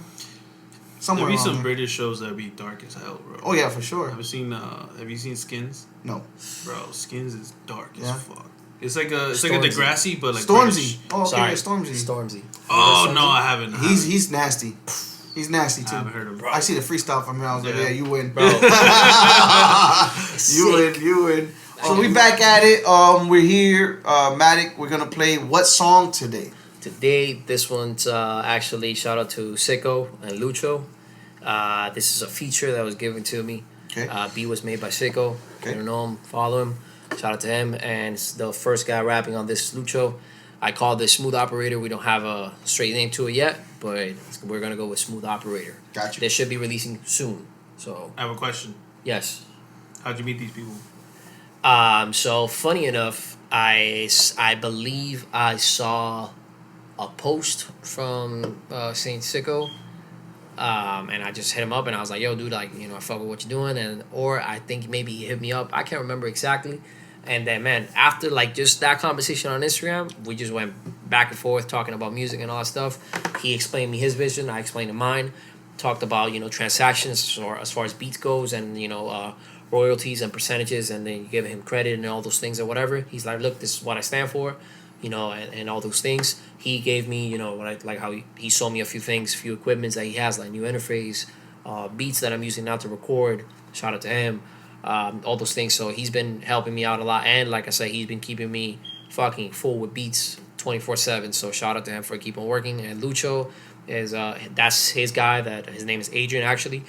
Somewhere There'll be some there. British shows that be dark as hell, bro. Oh yeah, for sure. Have you seen Skins? No. Bro, Skins is dark Yeah. as fuck. It's like a Stormzy. Degrassi, but like Stormzy. British. Oh, okay, Sorry. Stormzy. Oh no, I haven't. He's nasty. He's nasty too. I haven't heard of him. I see the freestyle from him. I was like, yeah, you win. Bro. You win. So we back at it. We're here. Matic, we're gonna play what song today? Today, this one's actually shout out to Sicko and Lucho. This is a feature that was given to me. Okay. Beat was made by Sicko. Okay. You don't know him, follow him. Shout out to him. And it's the first guy rapping on this is Lucho. I call this Smooth Operator. We don't have a straight name to it yet, but we're gonna go with Smooth Operator. Gotcha. This should be releasing soon. So I have a question. yes. How'd you meet these people? So funny enough, I believe I saw a post from Saint Sicko, and I just hit him up and I was like, "Yo, dude, like, I fuck with what you're doing," or I think maybe he hit me up. I can't remember exactly. And then, man, after like just that conversation on Instagram, we just went back and forth talking about music and all that stuff. He explained me his vision, I explained mine. Talked about transactions as far as beats goes, and royalties and percentages, and then you give him credit and all those things or whatever. He's like, look, this is what I stand for, and all those things. He gave me, how he sold me a few things, a few equipments that he has, like new interface, beats that I'm using now to record. Shout out to him, all those things. So he's been helping me out a lot, and like I said, he's been keeping me fucking full with beats 24/7. So shout out to him for keeping working. And Lucho is that's his guy. That his name is Adrian actually.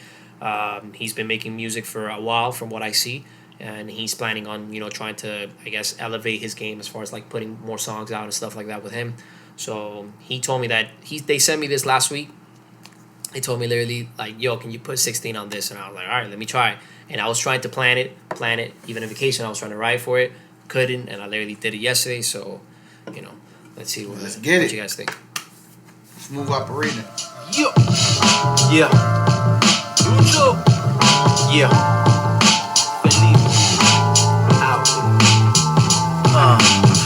He's been making music for a while from what I see, and he's planning on trying to, I guess, elevate his game as far as like putting more songs out and stuff like that with him. So he told me that they sent me this last week. They told me literally like, yo, can you put 16 on this? And I was like, all right, let me try. And I was trying to plan it. Even on vacation, I was trying to write for it. Couldn't, and I literally did it yesterday. So, let's see what you guys think. Smooth Operator. Yeah. Yeah.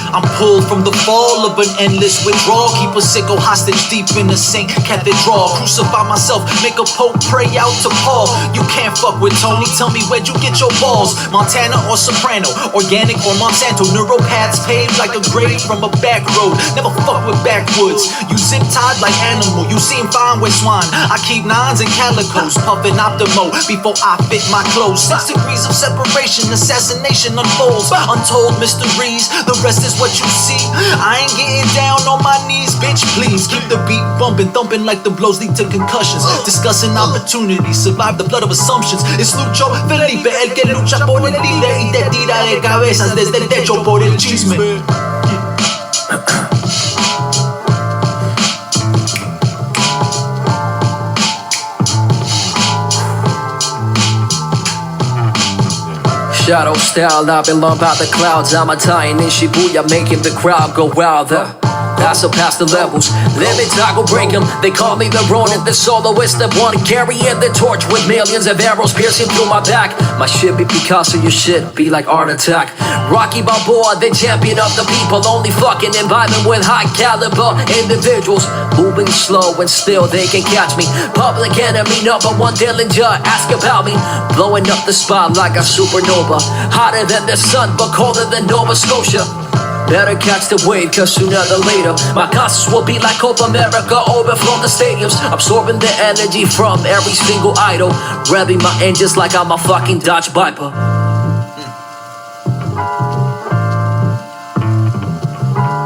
I'm pulled from the fall of an endless withdrawal. Keep a sicko hostage deep in the St. Cathedral. Crucify myself, make a pope pray out to Paul. You can't fuck with Tony, tell me where'd you get your balls? Montana or Soprano, organic or Monsanto. Neuropaths paved like a grave from a back road. Never fuck with backwoods. You zip tied like animal, you seem fine with swine. I keep nines and calicos, puffin' Optimo before I fit my clothes. 6 degrees of separation, assassination unfolds. Untold mysteries, the rest is what you see. I ain't getting down on my knees, bitch, please. Keep the beat bumping, thumping like the blows lead to concussions. Discussing opportunities, survive the flood of assumptions. Es Lucho Felipe el que lucha por el líder y te tira de cabezas desde el techo por el chisme. Shadow style, I belong by the clouds. I'm a Italian in Shibuya, making the crowd go wilder. pass up past the levels. Limits, I go break them. They call me the Ronin, the soloist that wanna carry in the torch with millions of arrows piercing through my back. My shit be Picasso, your shit be like Art Attack. Rocky Balboa, the champion of the people, only fucking and vibing with high caliber individuals. Moving slow and still they can catch me. Public enemy number one, Dillinger, ask about me. Blowing up the spot like a supernova. Hotter than the sun, but colder than Nova Scotia. Better catch the wave, cause sooner or later my concerts will be like Copa America, overflow the stadiums, absorbing the energy from every single idol, revving my engines like I'm a fucking Dodge Viper.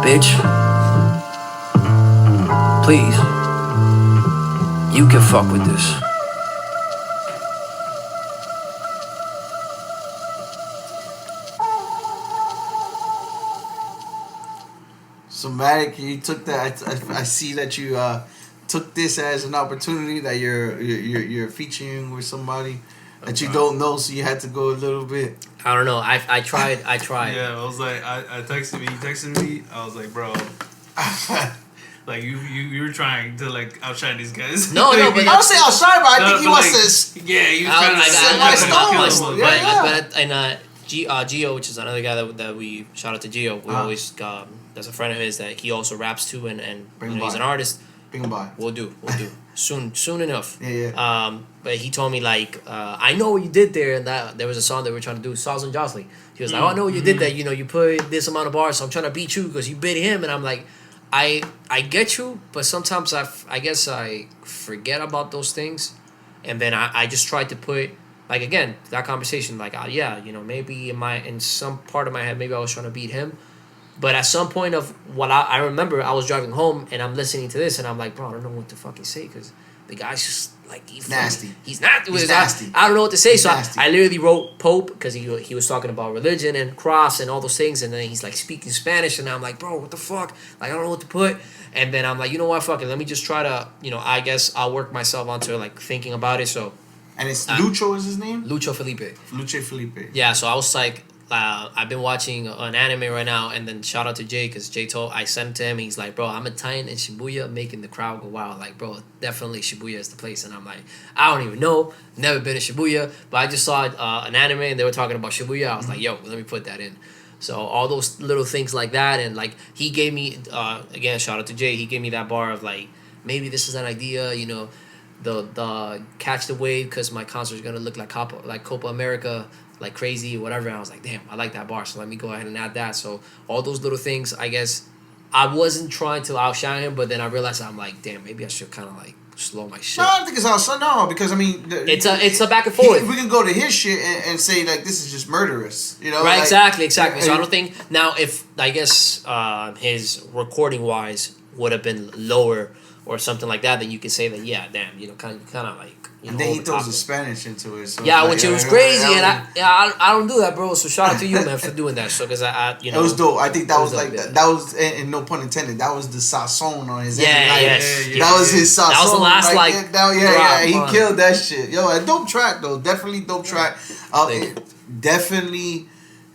Bitch, please, you can fuck with this. So Matic, you took that. I see that you took this as an opportunity that you're featuring with somebody that you don't know, so you had to go a little bit. I don't know. I tried. Yeah, I was like, I texted me. He texted me. I was like, bro, like you were trying to like outshine these guys. No, but I don't say outshine, but I think he wants to. Yeah, he was trying to semi-stone. And Gio, which is another guy that we shout out to Gio. We always that's a friend of his that he also raps too, and he's an artist. Bring him by. We'll do soon enough. Yeah. But he told me like I know what you did there, and that there was a song that we were trying to do, Sauce and Jocelyn. He was like, oh, I know what you did that. You know, you put this amount of bars, so I'm trying to beat you because you bit him, and I'm like, I get you, but sometimes I guess I forget about those things, and then I just tried to put. Like again, that conversation, like maybe in some part of my head, maybe I was trying to beat him, but at some point of what I remember, I was driving home and I'm listening to this and I'm like, bro, I don't know what to fucking say because the guy's just like nasty. He's not. He's nasty. I don't know what to say, He's so nasty. I literally wrote Pope because he was talking about religion and cross and all those things, and then he's like speaking Spanish, and I'm like, bro, what the fuck? Like I don't know what to put, and then I'm like, you know what, fuck it, let me just try to, I guess I'll work myself onto like thinking about it, so. And it's Lucho is his name? Lucho Felipe. Luce Felipe. Yeah, so I was like, I've been watching an anime right now, and then shout out to Jay, because I sent it to him, and he's like, bro, I'm Italian in Shibuya, making the crowd go wild. Like, bro, definitely Shibuya is the place. And I'm like, I don't even know, never been to Shibuya, but I just saw an anime, and they were talking about Shibuya. I was like, yo, let me put that in. So all those little things like that, and like, he gave me, again, shout out to Jay, he gave me that bar of like, maybe this is an idea, the catch the wave because my concert is gonna look like Copa America, like crazy, whatever. And I was like, damn, I like that bar, so let me go ahead and add that. So all those little things, I guess I wasn't trying to outshine him, but then I realized I'm like, damn, maybe I should kind of like slow my shit. No, I don't think it's outshine. No, because I mean, it's a back and forth. We can go to his shit and say like this is just murderous, Right, like, exactly. So I don't think now if I guess his recording wise would have been lower or something like that, then you could say that, yeah, damn, kind of like, and then he throws the Spanish into it. So yeah, which it was crazy, and I don't do that, bro. So shout out to you, man, for doing that. So because it was dope. I think that was like dope, that was, and no pun intended, that was the sazon on his end. That was his sazon. That was the last he killed that shit. Yo, a dope track though, definitely dope track. Definitely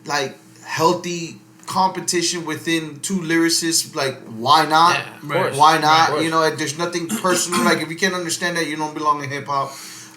like healthy competition within two lyricists. Like, why not? Yeah, of course. Why not? Right, there's nothing personal. Like, if you can't understand that, you don't belong in hip hop.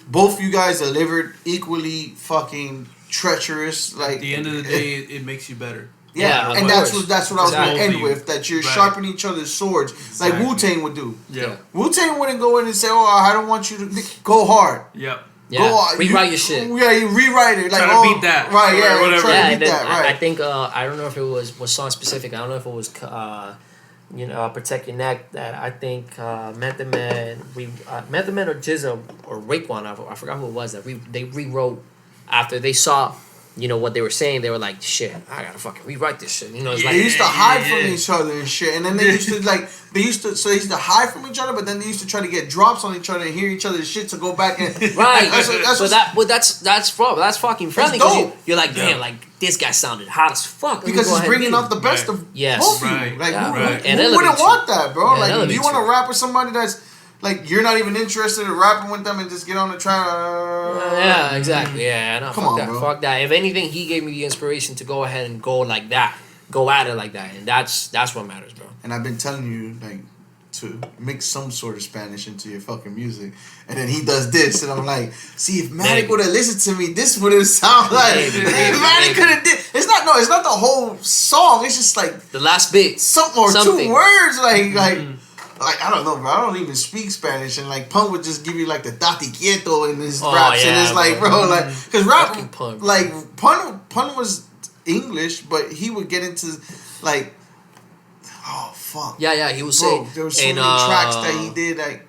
Both you guys delivered equally fucking treacherous. Like, at the end of the day, it makes you better. Yeah, and that's what I was gonna end with. That you're sharpening each other's swords, like Wu-Tang would do. Yeah, Wu-Tang wouldn't go in and say, "Oh, I don't want you to go hard." Yep. Yeah, go on. rewrite your shit. Yeah, you rewrite it. Like, try to beat that. Right, yeah, whatever. try to beat that. Right. I think I don't know if it was song specific. I don't know if it was Protect Your Neck. That I think Method Man or Jizza or Raekwon. I forgot who it was that they rewrote after they saw. What they were saying, they were like, shit, I gotta fucking rewrite this shit. It's like, they used to hide from each other and shit. And then they used to they used to hide from each other, but then they used to try to get drops on each other and hear each other's shit to go back and right. That's fucking friendly because you're like, damn, like this guy sounded hot as fuck. Because he's bringing out the best of both of you. Like, who wouldn't want that, bro? Like, do you want to rap with somebody that's like you're not even interested in rapping with them and just get on the track? Yeah, exactly. Yeah, no, Come on, that, bro. Fuck that. If anything, he gave me the inspiration to go ahead and go like that. go at it like that, and that's what matters, bro. And I've been telling you, like, to mix some sort of Spanish into your fucking music, and then he does this, and I'm like, see, if Matic would have listened to me, this would have sounded like Matic could have did. It's not the whole song. It's just like the last bit, something. 2 words, like I don't know, bro. I don't even speak Spanish, and like Pun would just give you like the "date quieto" in his raps, and it's like, bro, like because rap, Pun. like Pun was English, but he would get into like. Oh fuck! Yeah, he was saying. There were so many tracks that he did. Like,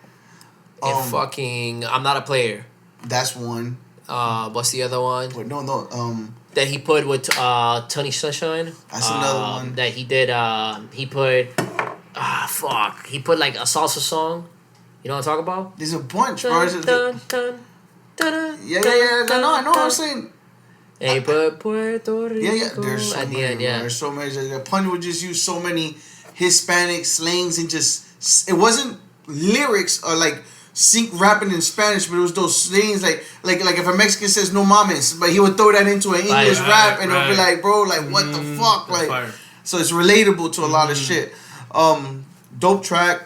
and fucking, I'm Not a Player. That's one. What's the other one? But no. That he put with Tony Sunshine. That's another one. That he did. He put. Fuck. He put like a salsa song. You know what I'm talking about? There's a bunch, bro. Yeah. I know what I'm saying. And he put Puerto Rico. Yeah. There's so at many. The end, yeah. There's so many. The Pun would just use so many Hispanic slangs and just it wasn't lyrics or like rapping in Spanish, but it was those slangs like if a Mexican says no mames, but he would throw that into an English rap and it would be like, bro, like what the fuck, like fire. So it's relatable to a lot of shit. Dope track.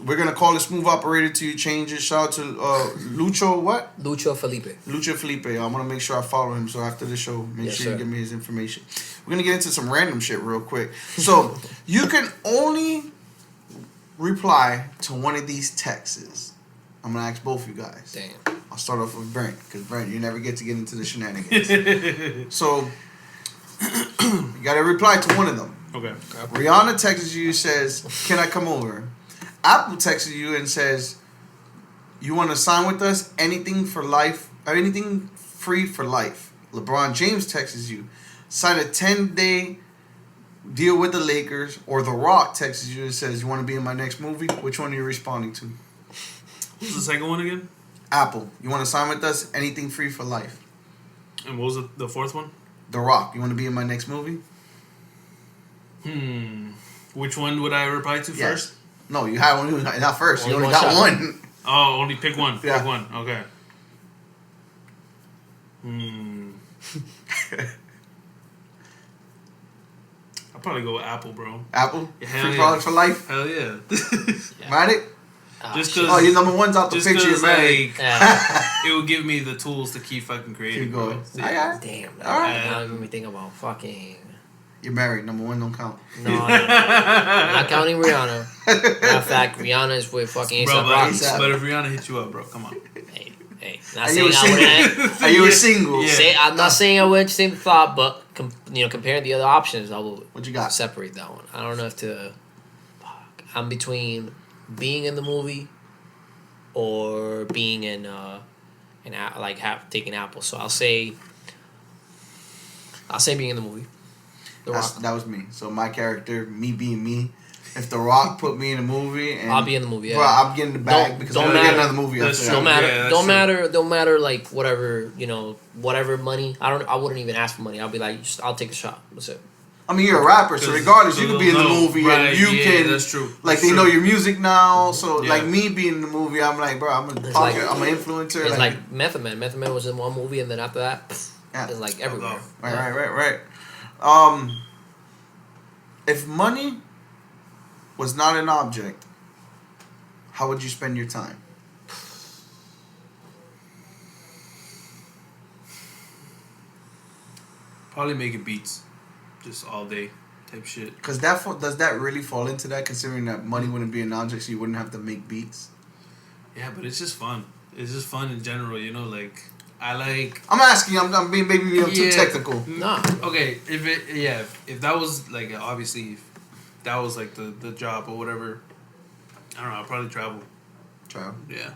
We're gonna call it Smooth Operator till you change it. Shout out to Lucho Felipe. Lucha Felipe. I'm gonna make sure I follow him. So after the show, make sure you give me his information. We're gonna get into some random shit real quick. So you can only reply to one of these texts. I'm gonna ask both you guys. Damn. I'll start off with Brent because Brent, you never get to get into the shenanigans. So you gotta reply to one of them. Okay. Rihanna texts you, says, "Can I come over?" Apple texts you and says, "You want to sign with us? Anything for life, or anything free for life." LeBron James texts you, "Sign a 10-day deal with the Lakers." Or The Rock texts you and says, "You want to be in my next movie?" Which one are you responding to? What's the second one again? Apple, "You want to sign with us? Anything free for life." And what was the fourth one? The Rock, "You want to be in my next movie?" Which one would I reply to first? No, you had only not first. You Only only one got shot. one. Oh, only pick one. Yeah. Pick one. Okay. I'll probably go with Apple, bro. Apple, Yeah, free hell yeah. products for life. Hell yeah. Matic? Just shit. cause. Oh, your number one's out the Just picture. cause, You're married. it would give me the tools to keep fucking creating. Keep going. Bro. So, I got it. Damn. All right. Now I'm thinking about fucking. You're married. Number one don't count. No. Not counting Rihanna. Matter of fact, Rihanna is with fucking Bro, A$AP but, Rocky. ASAP. but if Rihanna hit you up, bro, come on. Hey. Not Are saying you I wouldn't. Are you a single? Yeah. I'm not saying I wouldn't same thought, but comparing the other options, I will What you got? separate that one. I don't know if to. Fuck. I'm between being in the movie or being in taking Apple. So I'll say being in the movie. The Rock. That was me. So my character, me being me. If The Rock put me in a movie, and I'll be in the movie. Yeah. bro, I'm getting the bag because I'm gonna get another movie That's after true. that. Don't matter. Yeah, Don't matter. Like whatever whatever money. I wouldn't even ask for money. I'll be like, I'll take a shot. That's it. I mean, you're a rapper, so regardless, you could be in the movie right, and you can. That's true. Like That's they true. know your music now, so Yeah. like me being in the movie, I'm like, bro, I'm It's like- I'm an influencer. It's like Method Man. Method Man was in one movie, and then after that, Yeah. it's like everywhere. Right. If money was not an object, how would you spend your time? Probably making beats, just all day type shit. Because does that really fall into that, considering that money wouldn't be an object, so you wouldn't have to make beats? Yeah, but it's just fun. It's just fun in general, like I like. I'm asking. I'm being maybe I'm too Yeah. technical. Nah. Okay, if that was like obviously, if that was like the job or whatever, I don't know. I'd probably travel. Travel. Yeah,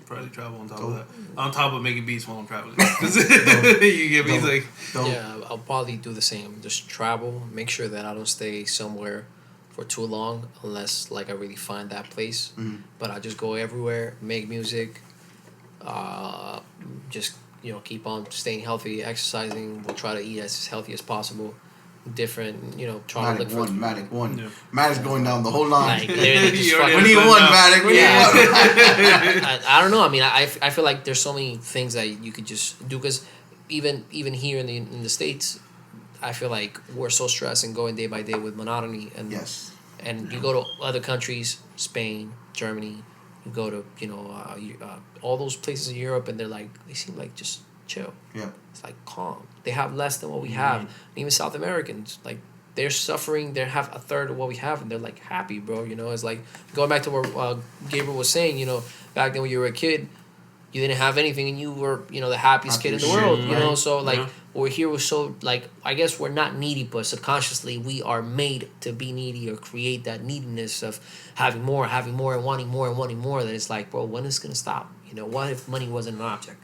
probably travel on top Dope. of that. On top of making beats while I'm traveling. You get me? Dope. Like Dope. Yeah, I'll probably do the same. Just travel. Make sure that I don't stay somewhere for too long, unless like I really find that place. Mhm. But I just go everywhere, make music. Just keep on staying healthy, exercising. We'll try to eat as healthy as possible. Different, try to look for. Matic one. Yeah. Matic's going down the whole line. Like, literally just You already We fucking- need have one, done Matic. We Yeah. need one. I don't know. I mean, I feel like there's so many things that you could just do because even here in the States, I feel like we're so stressed and going day by day with monotony, and Yes. and you go to other countries, Spain, Germany, you go to all those places in Europe, and they seem like just chill. Yeah. It's like calm. They have less than what we have. And even South Americans, like they're suffering. They have a third of what we have, and they're like happy, bro. It's like going back to what Gabriel was saying. Back then when you were a kid, you didn't have anything, and you were the happiest kid in the world. So like we're here. We're so like I guess we're not needy, but subconsciously we are made to be needy or create that neediness of having more, and wanting more and wanting more. That it's like, bro, when is it gonna stop? What if money wasn't an object?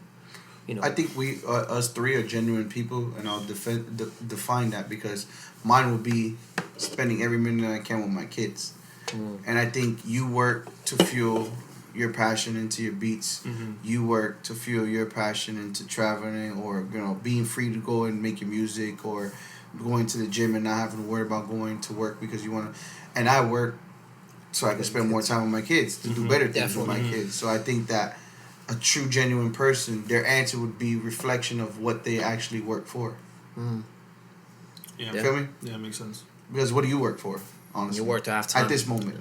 I think we, us three, are genuine people, and I'll define that because mine will be spending every minute I can with my kids, and I think you work to fuel your passion into your beats. You work to fuel your passion into traveling, or being free to go and make your music, or going to the gym and not having to worry about going to work because you want to. And I work so I can spend more time with my kids to do better things with my kids. So I think that a true, genuine person, their answer would be reflection of what they actually work for. Yeah. Feel me? Yeah, it makes sense. Because what do you work for, honestly? You work to have time. At this moment.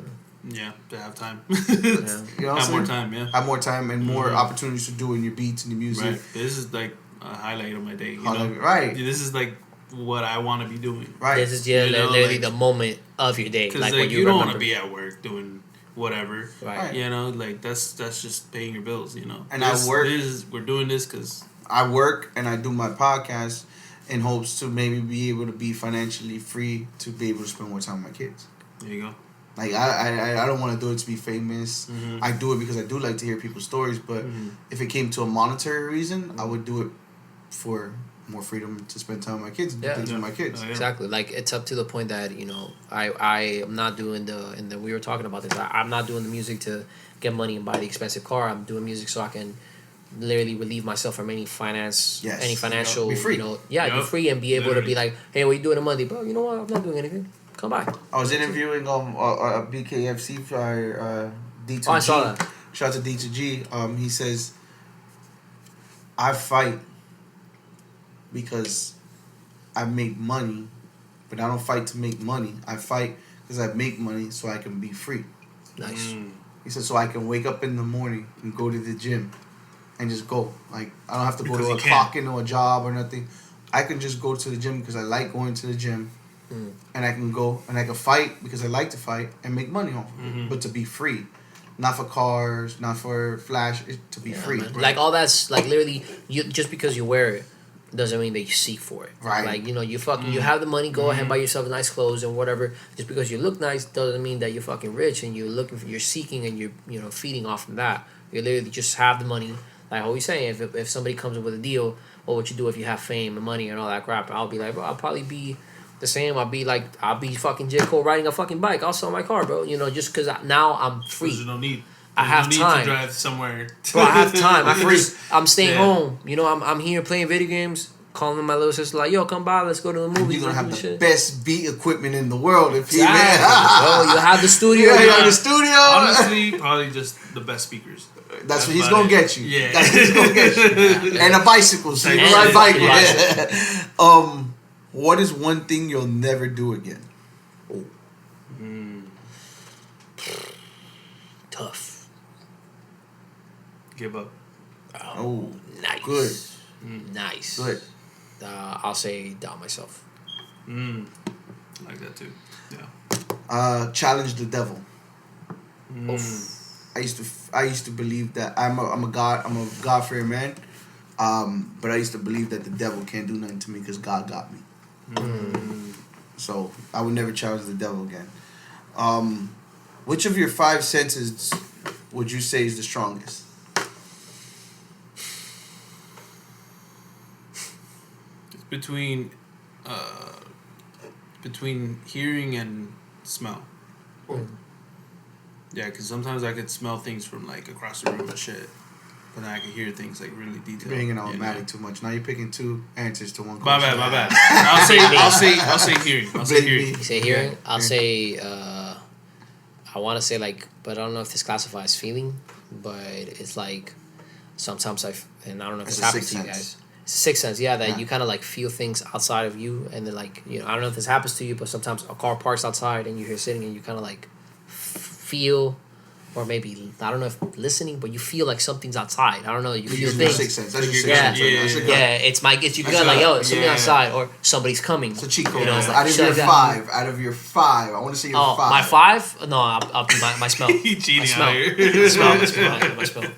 Yeah, to have time. Have more time, yeah. Have more time and more opportunities to do in your beats and your music. Right. This is like a highlight of my day. Right. This is like what I want to be doing. Right. This is literally the moment of your day. Because when you don't want to be at work doing whatever. Right. That's just paying your bills. And I work. We're doing this because I work and I do my podcast in hopes to maybe be able to be financially free to be able to spend more time with my kids. There you go. Like I don't want to do it to be famous. I do it because I do like to hear people's stories. But if it came to a monetary reason, I would do it for more freedom to spend time with my kids and do things with my kids. Exactly. Like it's up to the point that I am not doing and then we were talking about this. I'm not doing the music to get money and buy the expensive car. I'm doing music so I can literally relieve myself from any financial. Be free. Be free and be able to be like, hey, what are you doing on Monday, bro? You know what? I'm not doing anything. Come by. I was interviewing a BKFC flyer, D2G. Oh, I saw that. Shout out to D2G. He says, I fight because I make money, but I don't fight to make money. I fight because I make money so I can be free. Nice. He said, so I can wake up in the morning and go to the gym and just go. Like, I don't have to go to a clock in or a job or nothing. I can just go to the gym because I like going to the gym. And I can go and I can fight because I like to fight and make money off of it. But to be free. Not for cars, not for flash, to be free. Right. Like all that's like literally just because you wear it doesn't mean that you seek for it. Right. Like, you have the money, go ahead and buy yourself nice clothes and whatever. Just because you look nice doesn't mean that you're fucking rich and you're seeking and you're feeding off from that. You literally just have the money. Like always saying, if somebody comes up with a deal, what would you do if you have fame and money and all that crap? I'll be like, bro, I'll probably be the same. I'll be fucking J. Cole riding a fucking bike. I'll sell my car, bro. Just because now I'm free. There's no need. I have time to drive somewhere. Bro, I have time. I'm staying home. I'm here playing video games. Calling my little sister like, yo, come by, let's go to the movies. You're gonna have the best beat equipment in the world if you bro, you have the studio. You have the studio. Honestly, probably just the best speakers. That's what he's gonna get you. Yeah. That's what he's gonna get you. And a bicycle, so you can ride bike. Yeah. What is one thing you'll never do again? Tough. Give up. Oh, nice. Good. Nice. Good. I'll say doubt myself. I like that too. Yeah. Challenge the devil. Oof. I used to believe that I'm a God-fearing man, but I used to believe that the devil can't do nothing to me because God got me. So I would never challenge the devil again. Which of your 5 senses would you say is the strongest? It's between hearing and smell. Yeah, because sometimes I could smell things from like across the room and shit, but then I can hear things like really detailed. You're hanging out with Matic too much. Now you're picking 2 answers to one My question. bad. I'll say hearing. I'll say hearing. You say hearing? I'll say I want to say like, but I don't know if this classifies feeling, but it's like sometimes and I don't know if It's this a happens to sixth you sense. guys. sixth sense, that you kind of like feel things outside of you, and then like I don't know if this happens to you, but sometimes a car parks outside and you're here sitting and you kind of like feel, or maybe I don't know if listening, but you feel like something's outside. I don't know. You feel things. Sixth sense. That's your sixth sense. It's your gut, like something outside, or somebody's coming. It's a cheat code. It's out of your five, I want to say your five. My 5? No, I'll be my smell. He cheating my out here. my smell.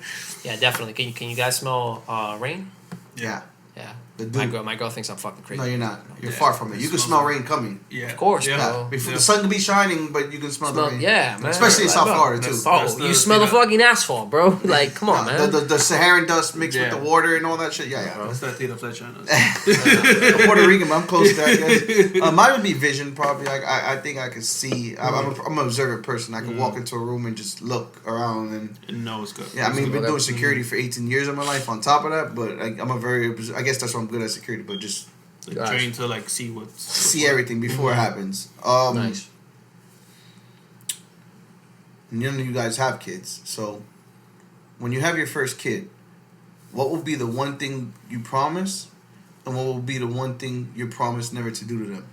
Yeah, definitely. Can you guys smell rain? Yeah. Yeah. The My girl thinks I'm fucking crazy. No, you're not. You're far from it. You can smell rain coming. Yeah. Of course, yeah. bro. Before the sun could be shining, but you can smell the rain. Yeah, man. Especially in South Florida, too. You smell the fucking asphalt, bro. Like, come on, man. The Saharan dust mixed with the water and all that shit. Yeah. That's that Tita Fletcher. I'm Puerto Rican, but I'm close to that, I guess. Mine would be vision, probably. Like, I think I could see. I'm an observant person. I could walk into a room and just look around and know it's good. Yeah, I mean, I've been doing security for 18 years of my life on top of that, but I guess that's why I'm good at security, but just trained to like see everything before it happens. Nice. None of you guys have kids, so when you have your first kid, what will be the one thing you promise, and what will be the one thing you promise never to do to them?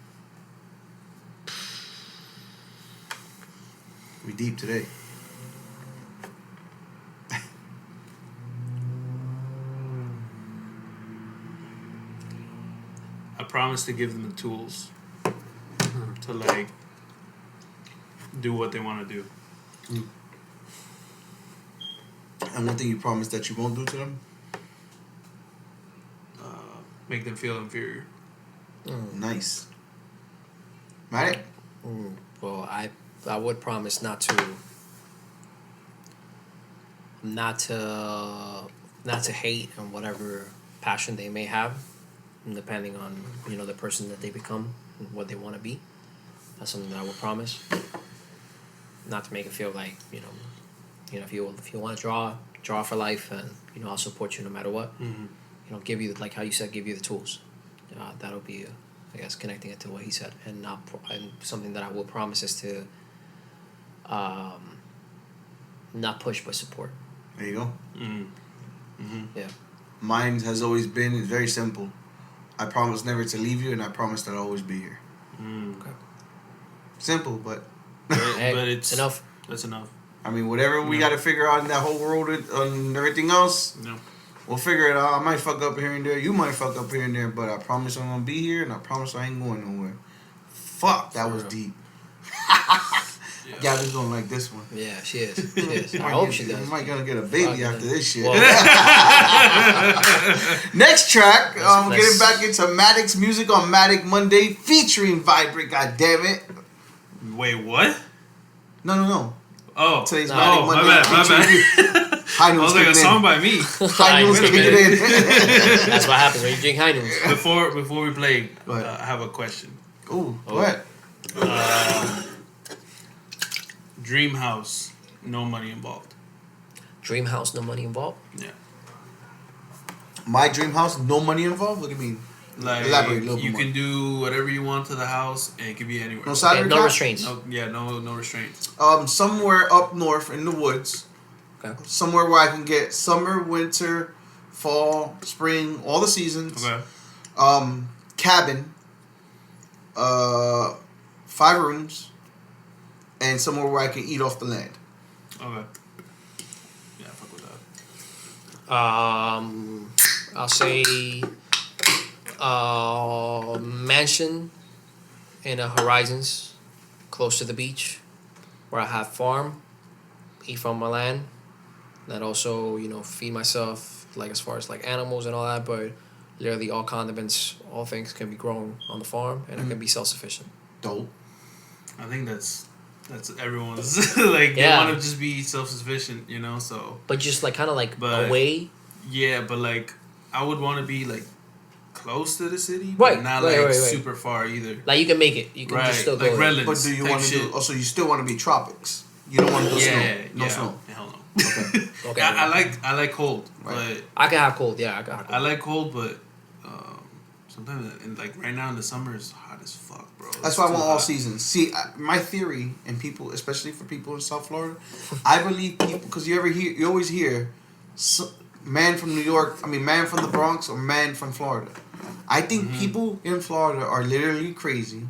We deep today. I promise to give them the tools to like do what they want to do. And one thing you promise that you won't do to them? Make them feel inferior. Nice. Matic? Well, I would promise not to hate on whatever passion they may have, depending on the person that they become and what they want to be. That's something that I will promise. Not to make it feel like if you want to draw for life, and I'll support you no matter what. Give you, like how you said, give you the tools. That'll be I guess connecting it to what he said, and something that I will promise is to not push but support. There you go. Yeah. Mine has always been, it's very simple. I promise never to leave you, and I promise that I'll always be here. Okay. Simple, but but it's enough. That's enough. I mean, whatever we got to figure out in that whole world and everything else, we'll figure it out. I might fuck up here and there. You might fuck up here and there, but I promise I'm gonna be here, and I promise I ain't going nowhere. Fuck, that was deep. Gabby's gonna like this one. Yeah, she is. I hope she does. We might gonna get a baby after this shit. Next track, getting back into Matic's music on Matic Monday, featuring Vibrant. God damn it! Wait, what? No. Oh, today's Matic Monday. My bad. High Noon's I was like a song by me. High Noon's kicking it in. That's what happens when you drink High Noons. Before we play, I have a question. Ooh, what? Dream house, no money involved. Dream house, no money involved? Yeah. My dream house, no money involved? What do you mean? Like, elaborate a little bit you more. can do whatever you want to the house, and it can be anywhere. No salary no cap? restraints. No restraints. Somewhere up north in the woods. Okay. Somewhere where I can get summer, winter, fall, spring, all the seasons. Okay. Cabin. 5 rooms. And somewhere where I can eat off the land. Okay. Yeah, fuck with that. I'll say mansion in a Horizons, close to the beach, where I have farm, eat from my land, and also feed myself, like as far as like animals and all that, but literally all condiments, all things can be grown on the farm, and I can be self-sufficient. Dope. I think that's everyone's like they want to just be self-sufficient, so. But just like kind of like But- away. Yeah, but like I would want to be like close to the city, Right, but not right, like right. super far either. Like you can make it. You can Right, just still like go. Redlands. But do you type want to shit. do... Also, you still want to be tropics. You don't want to do snow. No snow. Hell no. Okay. Okay. I like cold, Right. but I can have cold. Yeah, I can have cold. I like cold, but sometimes and like right now in the summer it's hot as fuck, bro. That's It's why I too want all hot. seasons. See, my theory, and people, especially for people in South Florida, I believe people, because you always hear man from New York, man from the Bronx or man from Florida. I think people in Florida are literally crazy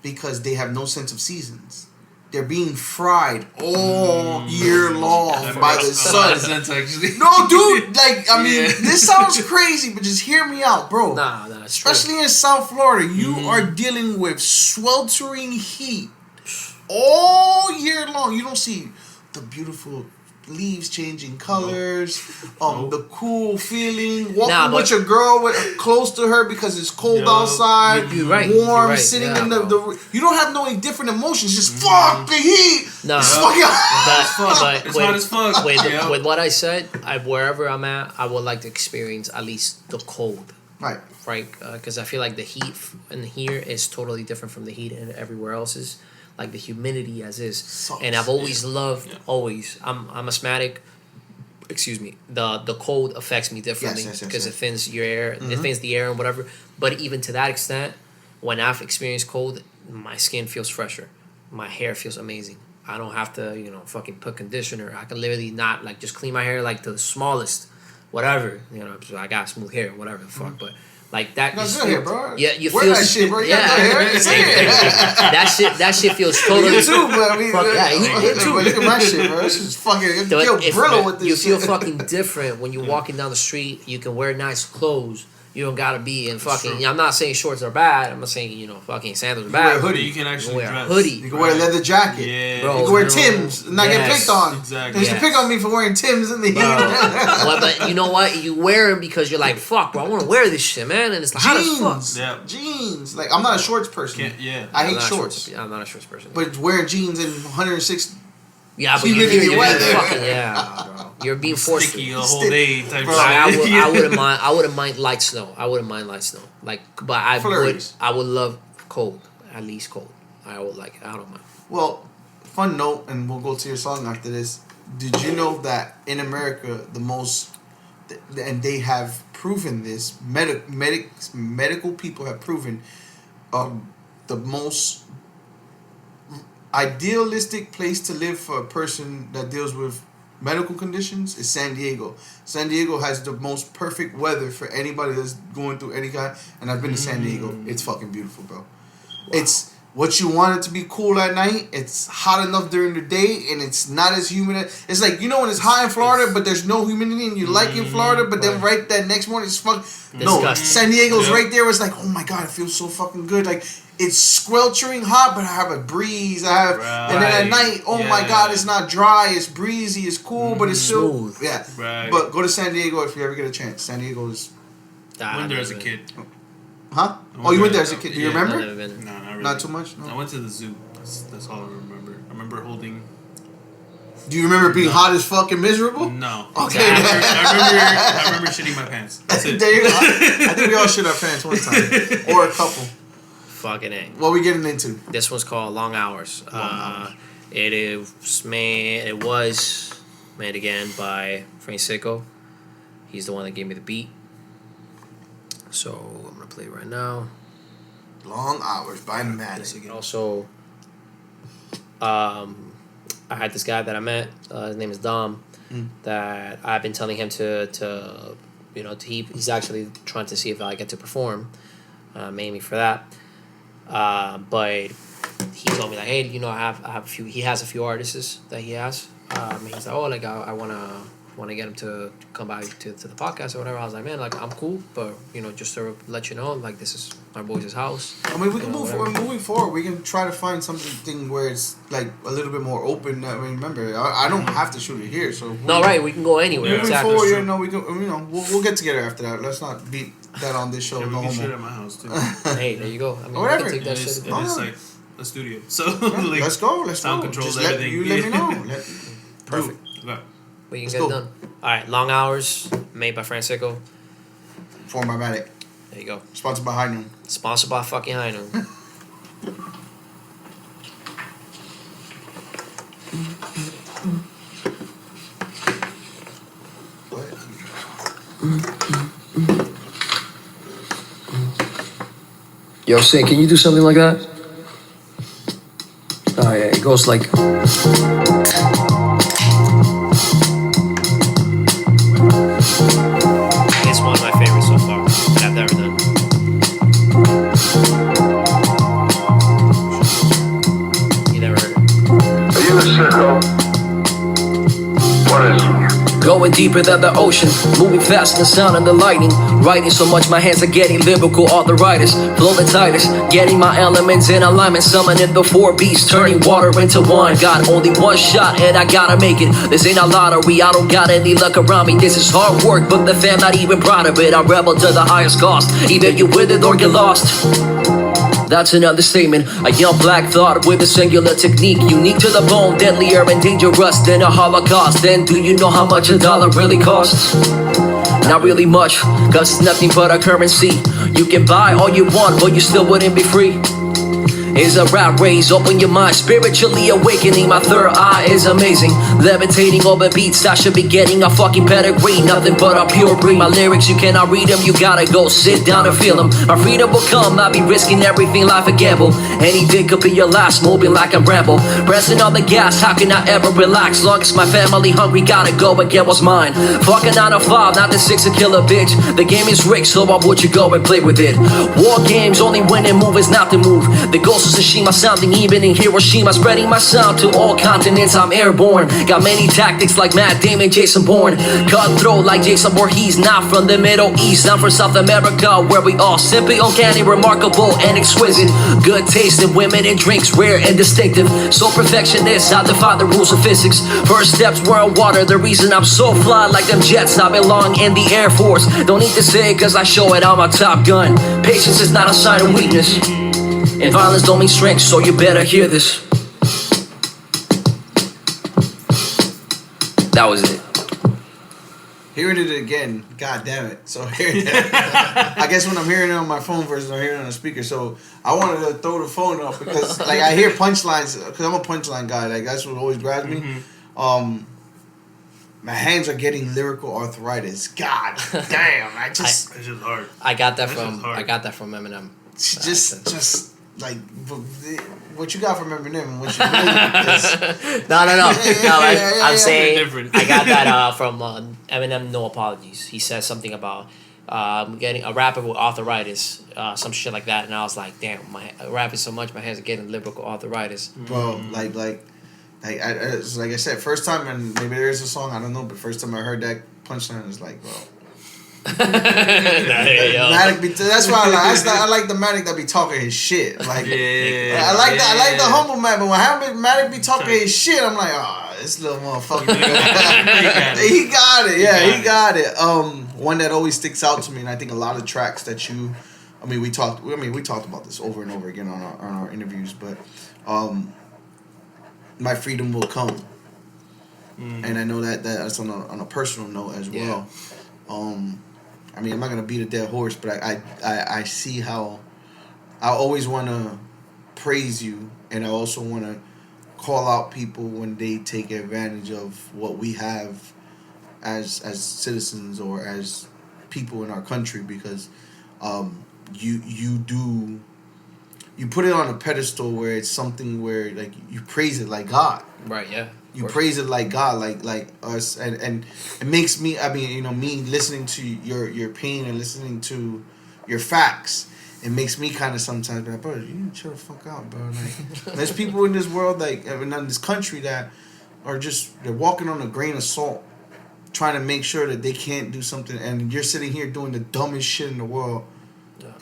because they have no sense of seasons. They're being fried all year long by the sun. Actually. No, dude, this sounds crazy, but just hear me out, bro. Nah, it's Especially true. in South Florida, you are dealing with sweltering heat all year long. You don't see the beautiful leaves changing colors, the cool feeling, walking with your girl close to her because it's cold outside, you're right, warm, sitting in the you don't have no different emotions, just fuck the heat. No, it's but hot as fuck. With what I said, wherever I'm at, I would like to experience at least the cold. Right. Because I feel like the heat in here is totally different from the heat in everywhere else is. Like the humidity as is, sucks. And I've always loved. I'm asthmatic. Excuse me. The cold affects me differently because it thins your air, it thins the air and whatever. But even to that extent, when I've experienced cold, my skin feels fresher, my hair feels amazing. I don't have to fucking put conditioner. I can literally not just clean my hair to the smallest, whatever. So I got smooth hair, whatever the fuck, but. Like that. You good hair, bro. Yeah, you wear feel that shit, bro. You got good hair. That shit feels totally. You too, but you too. But look at my shit, bro. This is fucking Brillo with this. You feel fucking different when you're walking down the street. You can wear nice clothes. You don't gotta be in fucking. I'm not saying shorts are bad. I'm not saying fucking sandals are bad. You wear a hoodie. You can actually wear dress. a hoodie. You can wear a leather jacket. Yeah, bro. You can wear Timbs and not get picked on. Exactly. They used to pick on me for wearing Timbs in the heat. But you know what? You wear them because you're like, fuck, bro. I want to wear this shit, man. And it's like, jeans. How the fuck? Yeah. Jeans. Like I'm not a shorts person. I hate shorts. I'm not a shorts person. But wearing jeans in 106. Yeah, but you're fucking bro. You're being forced sticky the whole day type bro, I wouldn't mind light snow. But I would love cold. At least cold. I would like it. I don't mind. Well, fun note, and we'll go to your song after this. Did you know that in America and they have proven this, medical people have proven the most idealistic place to live for a person that deals with medical conditions is San Diego. San Diego has the most perfect weather for anybody that's going through any kind. And I've been to San Diego. It's fucking beautiful, bro. Wow. It's what you want it to be cool at night. It's hot enough during the day, and it's not as humid. It's like when it's hot in Florida, but there's no humidity, and you like in Florida, but then right that next morning it's fucking no. San Diego's right there. It's like, oh my god, it feels so fucking good. Like it's sweltering hot, but I have a breeze. And then at night, my god, it's not dry. It's breezy. It's cool, but it's still But go to San Diego if you ever get a chance. San Diego is. Went there as a kid. Huh? Oh, you went there as a kid. Do you remember? No, not really. Not too much? No? I went to the zoo. That's all I remember. I remember holding... Do you remember being hot as fuck and miserable? No. Okay. I remember shitting my pants. That's it. There you go. I think we all shit our pants one time. Or a couple. Fucking A. What are we getting into? This one's called Long Hours. It was made again by Francisco. He's the one that gave me the beat. So I'm gonna play it right now. Long Hours by Matic. Also, I had this guy that I met. His name is Dom. That I've been telling him he's actually trying to see if I get to perform, mainly for that. But he told me like, hey, I have a few. He has a few artists that he has. He's like, I want to get him to come by to the podcast or whatever. I was like, man, I'm cool, but just to let you know, this is my boys' house. I mean, we can moving forward. We can try to find something where it's a little bit more open. I mean, remember, I don't have to shoot it here, so we can go anywhere. Moving forward, we can. We'll get together after that. Let's not beat that on this show. We can shoot at my house too. Hey, there you go. I mean, whatever. Take that It's like a studio, so let's go. Let's sound go. controls Just everything. let me know. Perfect. Okay. We can get it done. All right, Long Hours, made by Francisco. Formed by Matic. There you go. Sponsored by High Noon. Sponsored by fucking High Noon. Yo, Sin, can you do something like that? Oh, yeah, it goes like... flowing deeper than the ocean. Moving fast in the sound and the lightning. Writing so much my hands are getting lyrical arthritis. Flow the tightest, getting my elements in alignment. Summoning the 4 beasts, turning water into wine. Got only one shot and I gotta make it. This ain't a lottery, I don't got any luck around me. This is hard work, but the fam not even proud of it. I rebel to the highest cost, either you with it or get lost. That's an understatement. A young black thought with a singular technique, unique to the bone, deadlier and dangerous than a Holocaust. Then do you know how much a dollar really costs? Not really much, cause it's nothing but a currency. You can buy all you want, but you still wouldn't be free. Is a rat race, open your mind, spiritually awakening. My third eye is amazing, levitating over beats. I should be getting a fucking pedigree, nothing but a pure breed. My lyrics, you cannot read them, you gotta go sit down and feel them. My freedom will come, I'll be risking everything, life a gamble. Anything could be your last, moving like a ramble. Pressing on the gas, how can I ever relax? Long as my family hungry, gotta go and get what's mine. Fucking 9 to 5, not the 6 to kill a bitch. The game is rigged, so why would you go and play with it? War games, only win and move is not the move. The ghost is Tsushima sounding even in Hiroshima, spreading my sound to all continents. I'm airborne, got many tactics like Matt Damon, Jason Bourne. Cutthroat like Jason Voorhees, not from the Middle East, I'm from South America, where we all simply uncanny, remarkable and exquisite. Good taste in women and drinks, rare and distinctive. So perfectionist, I defy the rules of physics. First steps were on water, the reason I'm so fly like them jets. I belong in the Air Force. Don't need to say it cause I show it on my Top Gun. Patience is not a sign of weakness, and violence don't mean strength, so you better hear this. That was it. Hearing it again, god damn it. So hearing it, I guess when I'm hearing it on my phone versus I'm hearing it on a speaker, so I wanted to throw the phone up because like I hear punchlines, because I'm a punchline guy, like that's what always grabs me. My hands are getting lyrical arthritis. God damn, It's just hard. I got that from Eminem. Just like what you got from Eminem and what you really No. I'm saying different. I got that from Eminem. No apologies. He says something about getting a rapper with arthritis, some shit like that, and I was like, damn, my rapping so much, my hands are getting lyrical arthritis. Bro, like I said, first time, and maybe there's a song, I don't know, but first time I heard that punchline, I was like, bro. Matic that's why I like the Matic that be talking his shit. Like, I like the humble man, but when Matic be talking his shit, I'm like, oh, this little motherfucker. He got it. Yeah, he got it. One that always sticks out to me, and I think a lot of tracks that we talked about this over and over again on our interviews, but My Freedom Will Come. And I know that's on a personal note as well. I mean, I'm not gonna beat a dead horse, but I see how I always want to praise you, and I also want to call out people when they take advantage of what we have as citizens or as people in our country, because you put it on a pedestal where it's something where like you praise it like God. Right. Yeah. You praise it like God, like us, and it makes me. I mean, me listening to your pain and listening to your facts, it makes me kind of sometimes be like, bro, you need to chill the fuck out, bro. Like, there's people in this world, like, in this country that are they're walking on a grain of salt, trying to make sure that they can't do something, and you're sitting here doing the dumbest shit in the world,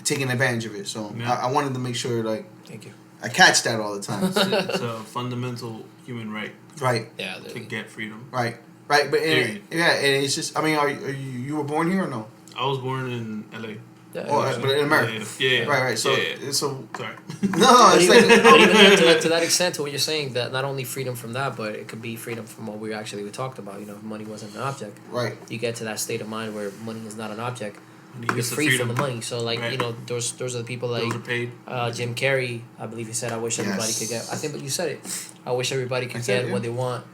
taking advantage of it. So I wanted to make sure, like, thank you. I catch that all the time. It's a fundamental human right. Right. Yeah. To get freedom. Right. But and it's just. I mean, are you were born here or no? I was born in LA. Yeah, but in America. Yeah. Right. So sorry. No, it's like to that extent, to what you're saying, that not only freedom from that, but it could be freedom from what we talked about. If money wasn't an object. Right. You get to that state of mind where money is not an object. You're It's the free freedom. from the money. So like those are the people like Those are paid. Jim Carrey. I believe he said, "I wish everybody could get." I think, but you said it. I wish everybody could get what they want.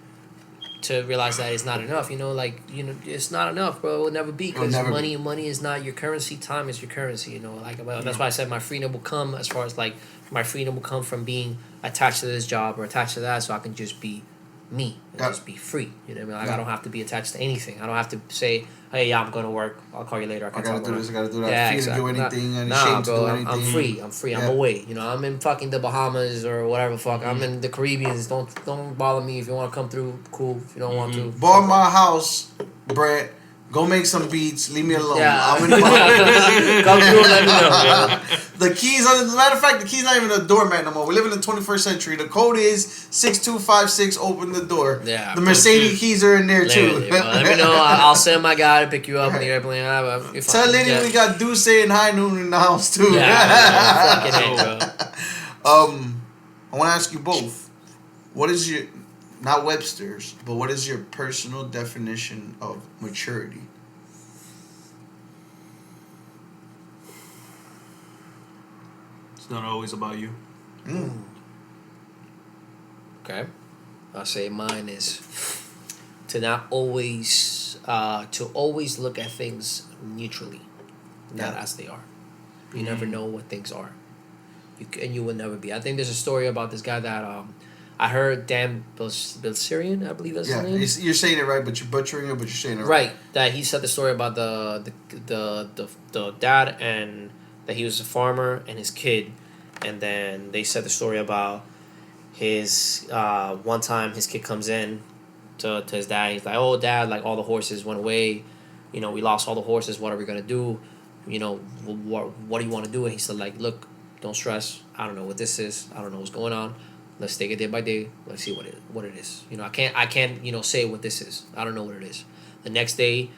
To realize that it's not enough, it's not enough, bro. It will never be, because money is not your currency. Time is your currency, that's why I said my freedom will come. As far as like my freedom will come from being attached to this job or attached to that, so I can just be me and just be free. You know what I mean? Like I don't have to be attached to anything. I don't have to say, hey, I'm going to work. I'll call you later. I gotta do this. I gotta do that. Yeah, exactly. Do anything. Nah, bro. I'm free. I'm away. I'm in fucking the Bahamas or whatever. Fuck. I'm in the Caribbeans. Don't bother me if you want to come through. Cool. If you don't want to. Bought my house Brent, go make some beats. Leave me alone. Yeah. I'm in the Come through and let me know. Yeah. The keys, as a matter of fact, the key's not even a doormat no more. We live in the 21st century. The code is 6256. Open the door. Yeah. The Mercedes keys are in there too. Literally, bro. Let me know. I'll send my guy to pick you up on the airplane. Tell Litty we got Duce and High Noon in the house too. Yeah, fucking hate, bro. I want to ask you both. What is your, not Webster's, but what is your personal definition of maturity? It's not always about you. Okay. I'll say mine is to not always to always look at things neutrally, not as they are. You never know what things are. And you will never be. I think there's a story about this guy that I heard, Dan Bilzerian, I believe that's his name. You're saying it right, but you're butchering it, but you're saying it right. Right. That he said the story about the dad, and that he was a farmer and his kid, and then they said the story about his one time his kid comes in to his dad. He's like, "Oh, Dad, like all the horses went away. You know, we lost all the horses. What are we gonna do? You know, what do you want to do?" And he said, like, "Look, don't stress. I don't know what this is. I don't know what's going on. Let's take it day by day. Let's see what it is. You know, I can't say what this is. I don't know what it is." The next day,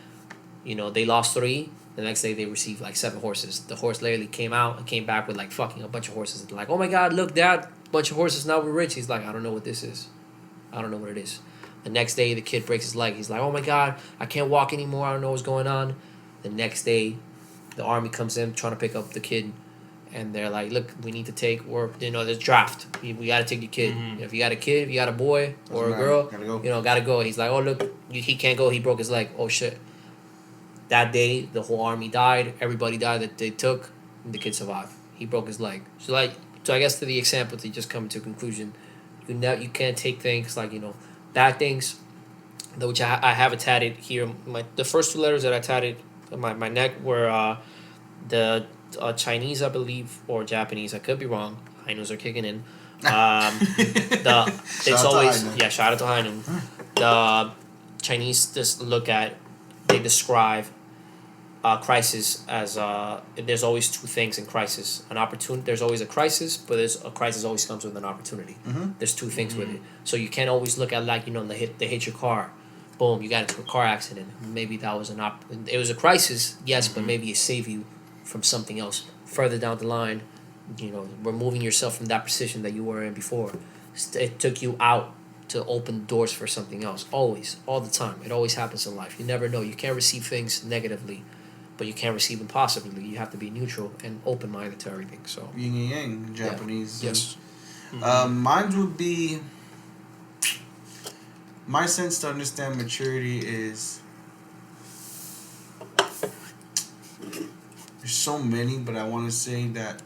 you know, they lost 3. The next day they received like 7 horses. The horse literally came out and came back with like fucking a bunch of horses. They're like, "Oh my God, look, Dad, bunch of horses. Now we're rich." He's like, "I don't know what this is. I don't know what it is." The next day the kid breaks his leg. He's like, "Oh my God, I can't walk anymore. I don't know what's going on." The next day, the army comes in trying to pick up the kid. And they're like, "Look, we need to take, or there's draft. We got to take your kid. If you got a kid, if you got a boy or a girl, gotta go." He's like, "Oh look, he can't go. He broke his leg. Oh shit." That day, the whole army died. Everybody died that they took, and the kid survived. He broke his leg. So I guess to the example, to just come to a conclusion, you can't take things like bad things, which I have it tatted here. The first 2 letters that I tatted on my neck were the Chinese, I believe, or Japanese. I could be wrong. Hainos are kicking in. Shout out to Hainu. The Chinese they describe crisis as there's always 2 things in crisis. An opportunity. There's always a crisis, but a crisis always comes with an opportunity. There's 2 things with it. So you can't always look at they hit your car. Boom, you got into a car accident. Maybe that was it was a crisis, yes, but maybe it saved you from something else further down the line. Removing yourself from that position that you were in before. It took you out to open doors for something else. Always, all the time. It always happens in life. You never know. You can't receive things negatively, but you can't receive them positively. You have to be neutral and open-minded to everything. So yin and yang, Japanese. Yeah. Yes. Mine would be, my sense to understand maturity is, there's so many, but I want to say that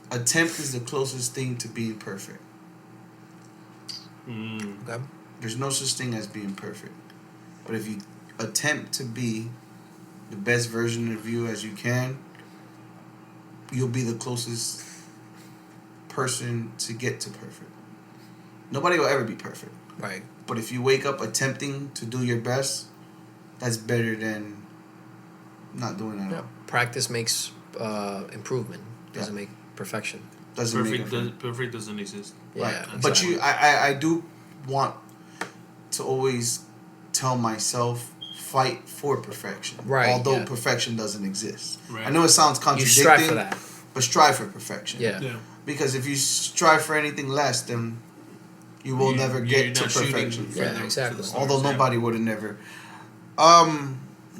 attempt is the closest thing to being perfect. Okay. There's no such thing as being perfect. But if you attempt to be the best version of you as you can, you'll be the closest person to get to perfect. Nobody will ever be perfect. Right. But if you wake up attempting to do your best, that's better than not doing it at all. Practice makes improvement. Doesn't make perfection. Perfect doesn't exist. Yeah. Right. Exactly. But I do want to always tell myself, fight for perfection. Right. Although perfection doesn't exist. Right. I know it sounds contradicting. You strive for that. But strive for perfection. Yeah. Because if you strive for anything less, then you will never get to perfection. Yeah, exactly. Although nobody would have never.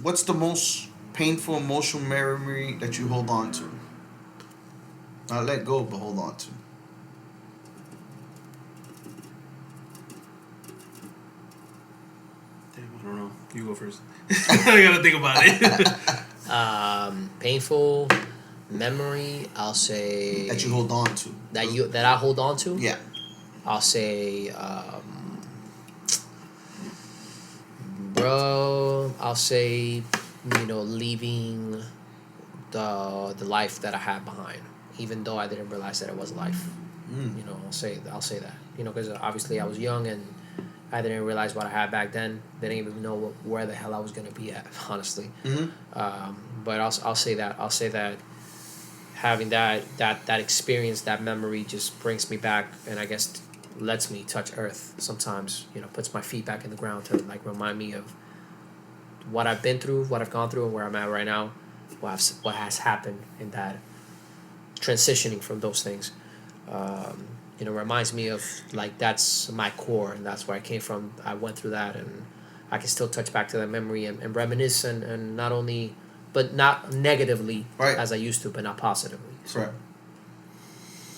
What's the most painful emotional memory that you hold on to? Not let go, but hold on to. Damn, I don't know. You go first. I gotta think about it. Painful memory. I'll say That you hold on to. That I hold on to. Yeah. I'll say, bro. I'll say, leaving the life that I had behind, even though I didn't realize that it was life. I'll say that. Because obviously I was young and I didn't realize what I had back then. Didn't even know where the hell I was gonna be at, honestly. But I'll say that. I'll say that having that experience, that memory, just brings me back, and I guess lets me touch earth sometimes. Puts my feet back in the ground to like remind me of what I've been through, what I've gone through, and where I'm at right now. What has happened in that transitioning from those things. Reminds me of like that's my core, and that's where I came from. I went through that, and I can still touch back to that memory and reminisce, and not only, but not negatively as I used to, but not positively. So. Right.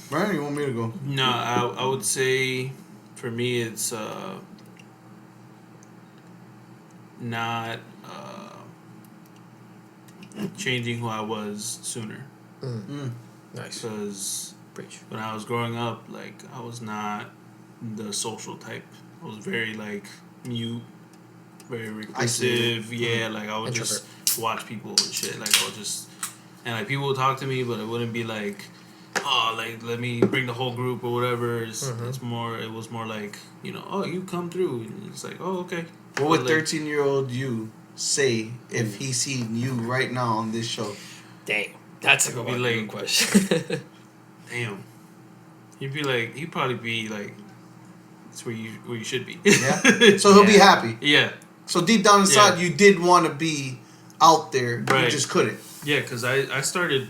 Brian, you want me to go? No, I would say for me it's not changing who I was sooner. Nice. Because Preach. when I was growing up, like I was not the social type. I was very like mute, very reclusive. Yeah, like I would Introvert. just watch people and shit. Like I would just, and like people would talk to me, but it wouldn't be like, oh, like let me bring the whole group or whatever. It was more like, oh, you come through. And it's like, oh, okay. What would 13-year-old you say if he seen you right now on this show? Dang, that's a good question. Damn. He'd probably be like, it's where you should be. Yeah. So he'll be happy. Yeah. So deep down inside, you did want to be out there, right. You just couldn't. Yeah, because I started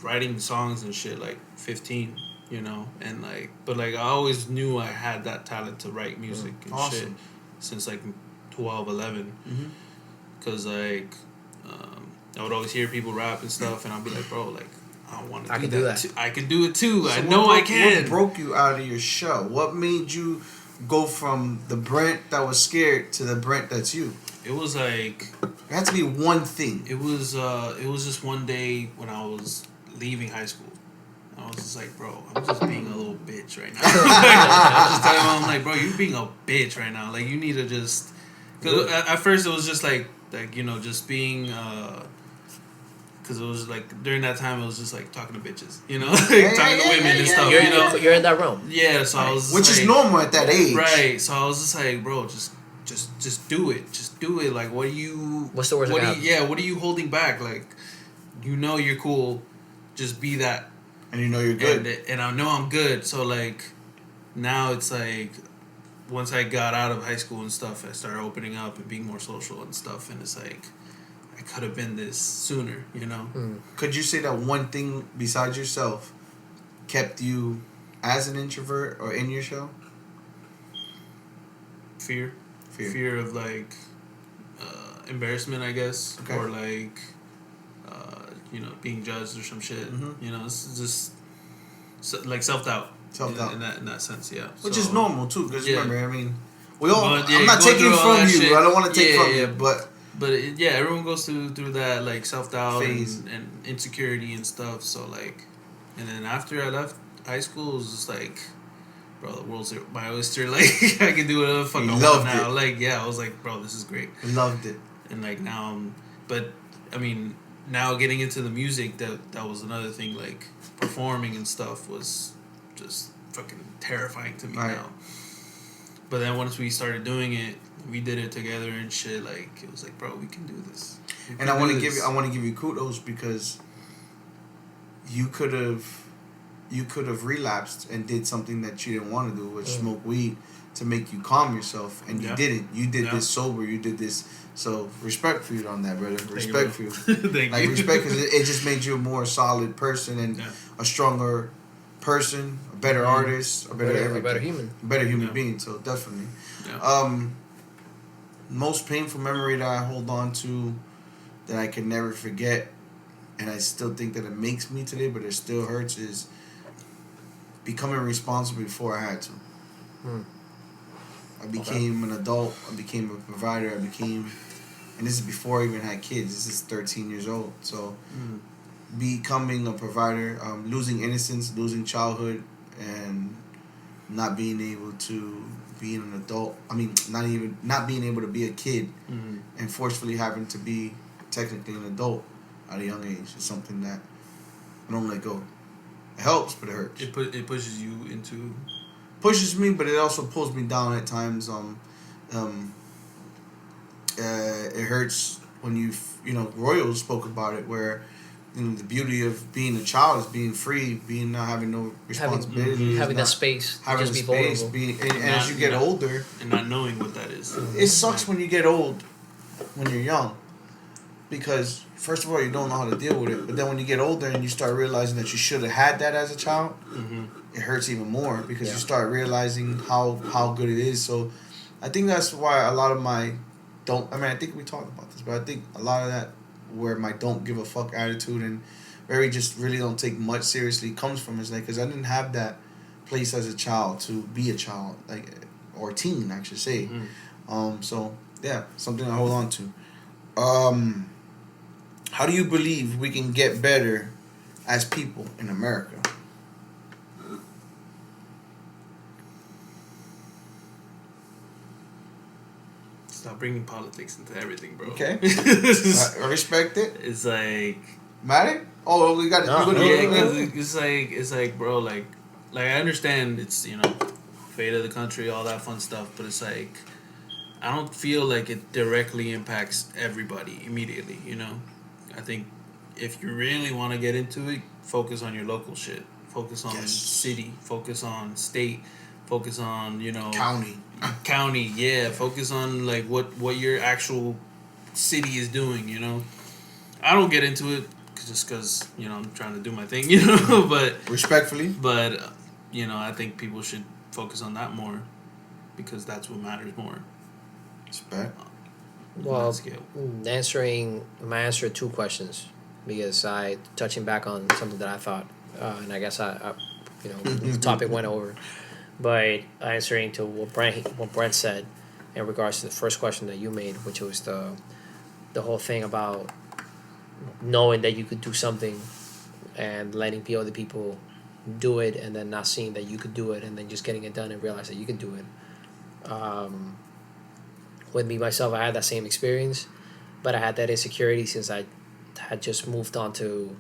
writing songs and shit like 15, and like, but like I always knew I had that talent to write music and shit since like 12, 11. Because like, I would always hear people rap and stuff, and I'd be like, bro, like, I want to do that. I can do it too. So I know I can. What broke you out of your shell? What made you go from the Brent that was scared to the Brent that's you? It was like, it had to be one thing. It was just one day when I was leaving high school. I was just like, bro, I'm just being a little bitch right now. I was just telling him, I'm like, bro, you're being a bitch right now. Like, you need to just, because at first it was just like just being. Because it was like during that time it was just like talking to bitches, talking to women and stuff. You're in that realm. Yeah, so I was, which is normal at that age, right? So I was just like, bro, just do it, just do it. Like, what are you? What's the worst? What are you holding back? Like, you're cool, just be that, and you're good, and I know I'm good. So like, now it's like, once I got out of high school and stuff, I started opening up and being more social and stuff, and it's like, I could have been this sooner, Could you say that one thing besides yourself kept you as an introvert or in your show? Fear of like embarrassment, I guess, or like being judged or some shit. It's just like self-doubt. In that sense, yeah. Which is normal too, because remember, I mean, we all. I'm not taking from you. Shit. I don't want to take from you, but. But everyone goes through that like self-doubt and insecurity and stuff. So like, and then after I left high school, it was just like, bro, the world's my oyster. Like, I can do whatever the fuck I want now. Like, yeah, I was like, bro, this is great. Loved it. And like now, but I mean, now getting into the music, that was another thing. Like, performing and stuff was just fucking terrifying to me now. But then once we started doing it, we did it together and shit. Like, it was like, bro, we can do this. And I want to give you kudos because you could have relapsed and did something that you didn't want to do, which smoke weed to make you calm yourself, and you didn't. You did this sober. You did this. So respect for you on that, brother. Respect for you. Thank you. Respect, because it just made you a more solid person and a stronger person, a better artist, a better human being. So definitely. Yeah. Most painful memory that I hold on to that I can never forget, and I still think that it makes me today, but it still hurts, is becoming responsible before I had to. I became an adult. I became a provider. And this is before I even had kids. This is 13 years old. So becoming a provider, losing innocence, losing childhood, and not being able to be an adult. I mean, not being able to be a kid, and forcefully having to be technically an adult at a young age is something that I don't let go. It helps, but it hurts. It pushes you into... Pushes me, but it also pulls me down at times. It hurts when Royo spoke about it, where the beauty of being a child is being free, being not having no responsibilities, having that space, having just the be space, vulnerable. and as you get older, and not knowing what that is. It sucks when you get old, when you're young, because first of all you don't know how to deal with it, but then when you get older and you start realizing that you should have had that as a child, it hurts even more because you start realizing how good it is. So I think that's why a lot of my I think we talked about this, but I think a lot of that where my don't give a fuck attitude and very just really don't take much seriously comes from is like, because I didn't have that place as a child to be a child, like, or teen I should say. So yeah, something I hold on to. How do you believe we can get better as people in America? Stop bringing politics into everything, bro. Okay. I respect it. It's like Matic? Oh, we got it. It's like, bro, like I understand it's, fate of the country, all that fun stuff, but it's like I don't feel like it directly impacts everybody immediately, I think if you really want to get into it, focus on your local shit. Focus on city, focus on state, focus on, county, yeah. Focus on like what your actual city is doing, I don't get into it just because, I'm trying to do my thing, but respectfully. But I think people should focus on that more because that's what matters more. Respect. Well, my answer 2 questions, because touching back on something that I thought, and I guess the topic went over, but answering to what Brent said in regards to the first question that you made, which was the whole thing about knowing that you could do something and letting other people do it, and then not seeing that you could do it, and then just getting it done and realize that you can do it. With me myself, I had that same experience, but I had that insecurity since I had just moved on to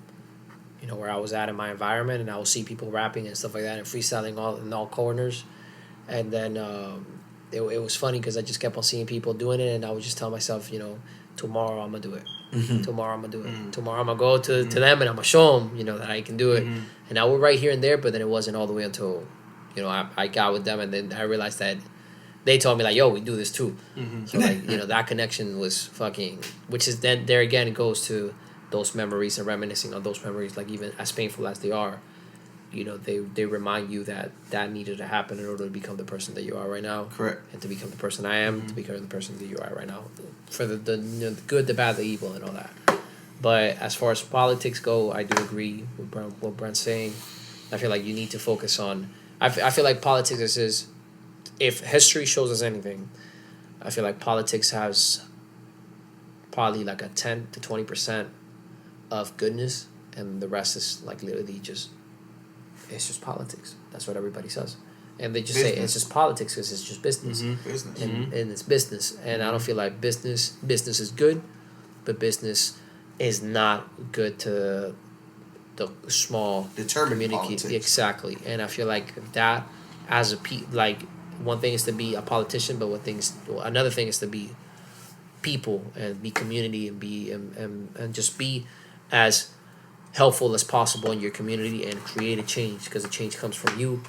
where I was at in my environment, and I would see people rapping and stuff like that and freestyling in all corners, and then it was funny because I just kept on seeing people doing it, and I would just tell myself, tomorrow I'm gonna do it. Tomorrow I'm gonna do it. Tomorrow I'm gonna go to them and I'm gonna show them that I can do it. And I would write here and there, but then it wasn't all the way until I got with them, and then I realized that they told me like, yo, we do this too. So like, that connection was fucking, which is then there again, it goes to those memories and reminiscing on those memories, like even as painful as they are, they remind you that needed to happen in order to become the person that you are right now. Correct. And to become the person I am, to become the person that you are right now, for the good, the bad, the evil, and all that. But as far as politics go, I do agree with what Brent's saying. I feel like you need to focus on. I feel like politics is, if history shows us anything, I feel like politics has probably like a 10 to 20% of goodness, and the rest is like literally just, it's just politics. That's what everybody says. And they just say it's just politics because it's just business. Business. And it's business. And I don't feel like business is good, but business is not good to the small community. Politics. Exactly. And I feel like that as one thing is to be a politician, but another thing is to be people and be community and be and just be as helpful as possible in your community and create a change, because a change comes from you,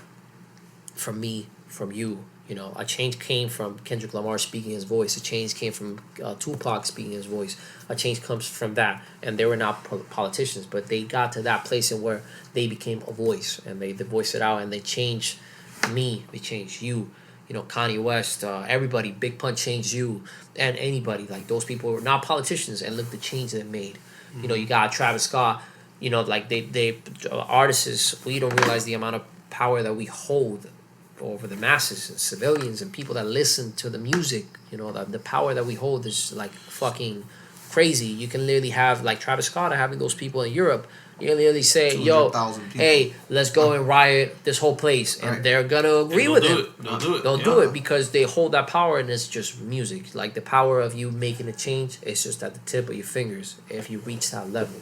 from me, from you. A change came from Kendrick Lamar speaking his voice. A change came from Tupac speaking his voice. A change comes from that. And they were not politicians, but they got to that place in where they became a voice, and they voiced it out, and they changed me. They changed you. Kanye West, everybody, Big Pun changed you, and anybody. Like, those people were not politicians, and look the change they made. You got Travis Scott. Like they artists, we don't realize the amount of power that we hold over the masses and civilians and people that listen to the music. The power that we hold is like fucking crazy. You can literally have like Travis Scott having those people in Europe. You can literally say, yo, hey, let's go and riot this whole place. And they're going to agree with him. They'll do it because they hold that power, and it's just music. Like, the power of you making a change, it's just at the tip of your fingers if you reach that level.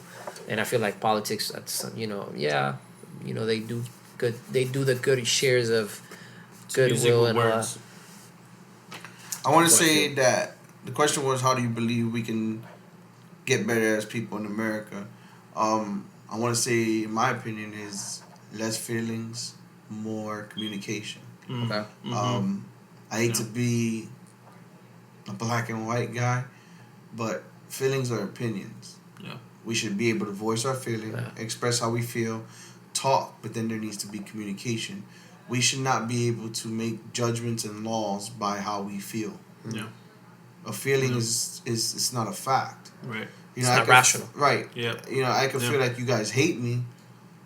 And I feel like politics, that's, they do good. They do the good shares of goodwill and all that. I want to say that the question was, how do you believe we can get better as people in America? I want to say, in my opinion, is less feelings, more communication. Okay. I hate to be a black and white guy, but feelings are opinions. Yeah. We should be able to voice our feelings, express how we feel, talk, but then there needs to be communication. We should not be able to make judgments and laws by how we feel. Yeah. A feeling is it's not a fact. Right. You It's know, not rational. Right. Yeah. You know, I could feel like you guys hate me,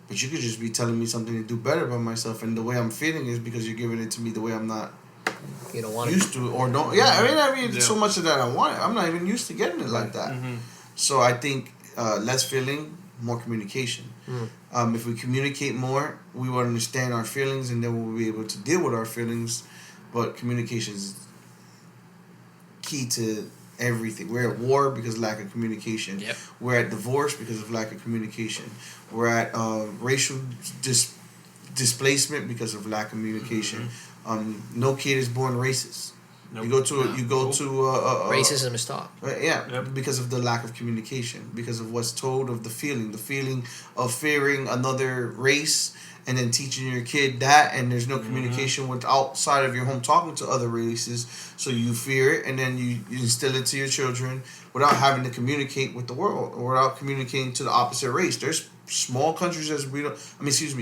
but you could just be telling me something to do better by myself, and the way I'm feeling is because you're giving it to me the way I'm not You don't want used to or don't. Yeah, I mean, Yeah. so much of that I want it. I'm not even used to getting it like that. So I think less feeling, more communication. If we communicate more, we will understand our feelings, and then we'll be able to deal with our feelings. But communication is key to everything. We're at war because of lack of communication. Yep. We're at divorce because of lack of communication. We're at racial displacement because of lack of communication. No kid is born racist. Nope. You go to racism is taught. Because of the lack of communication, because of what's told of the feeling of fearing another race, and then teaching your kid that, and there's no communication with outside of your home talking to other races, so you fear it, and then you instill it to your children without having to communicate with the world or without communicating to the opposite race. There's small countries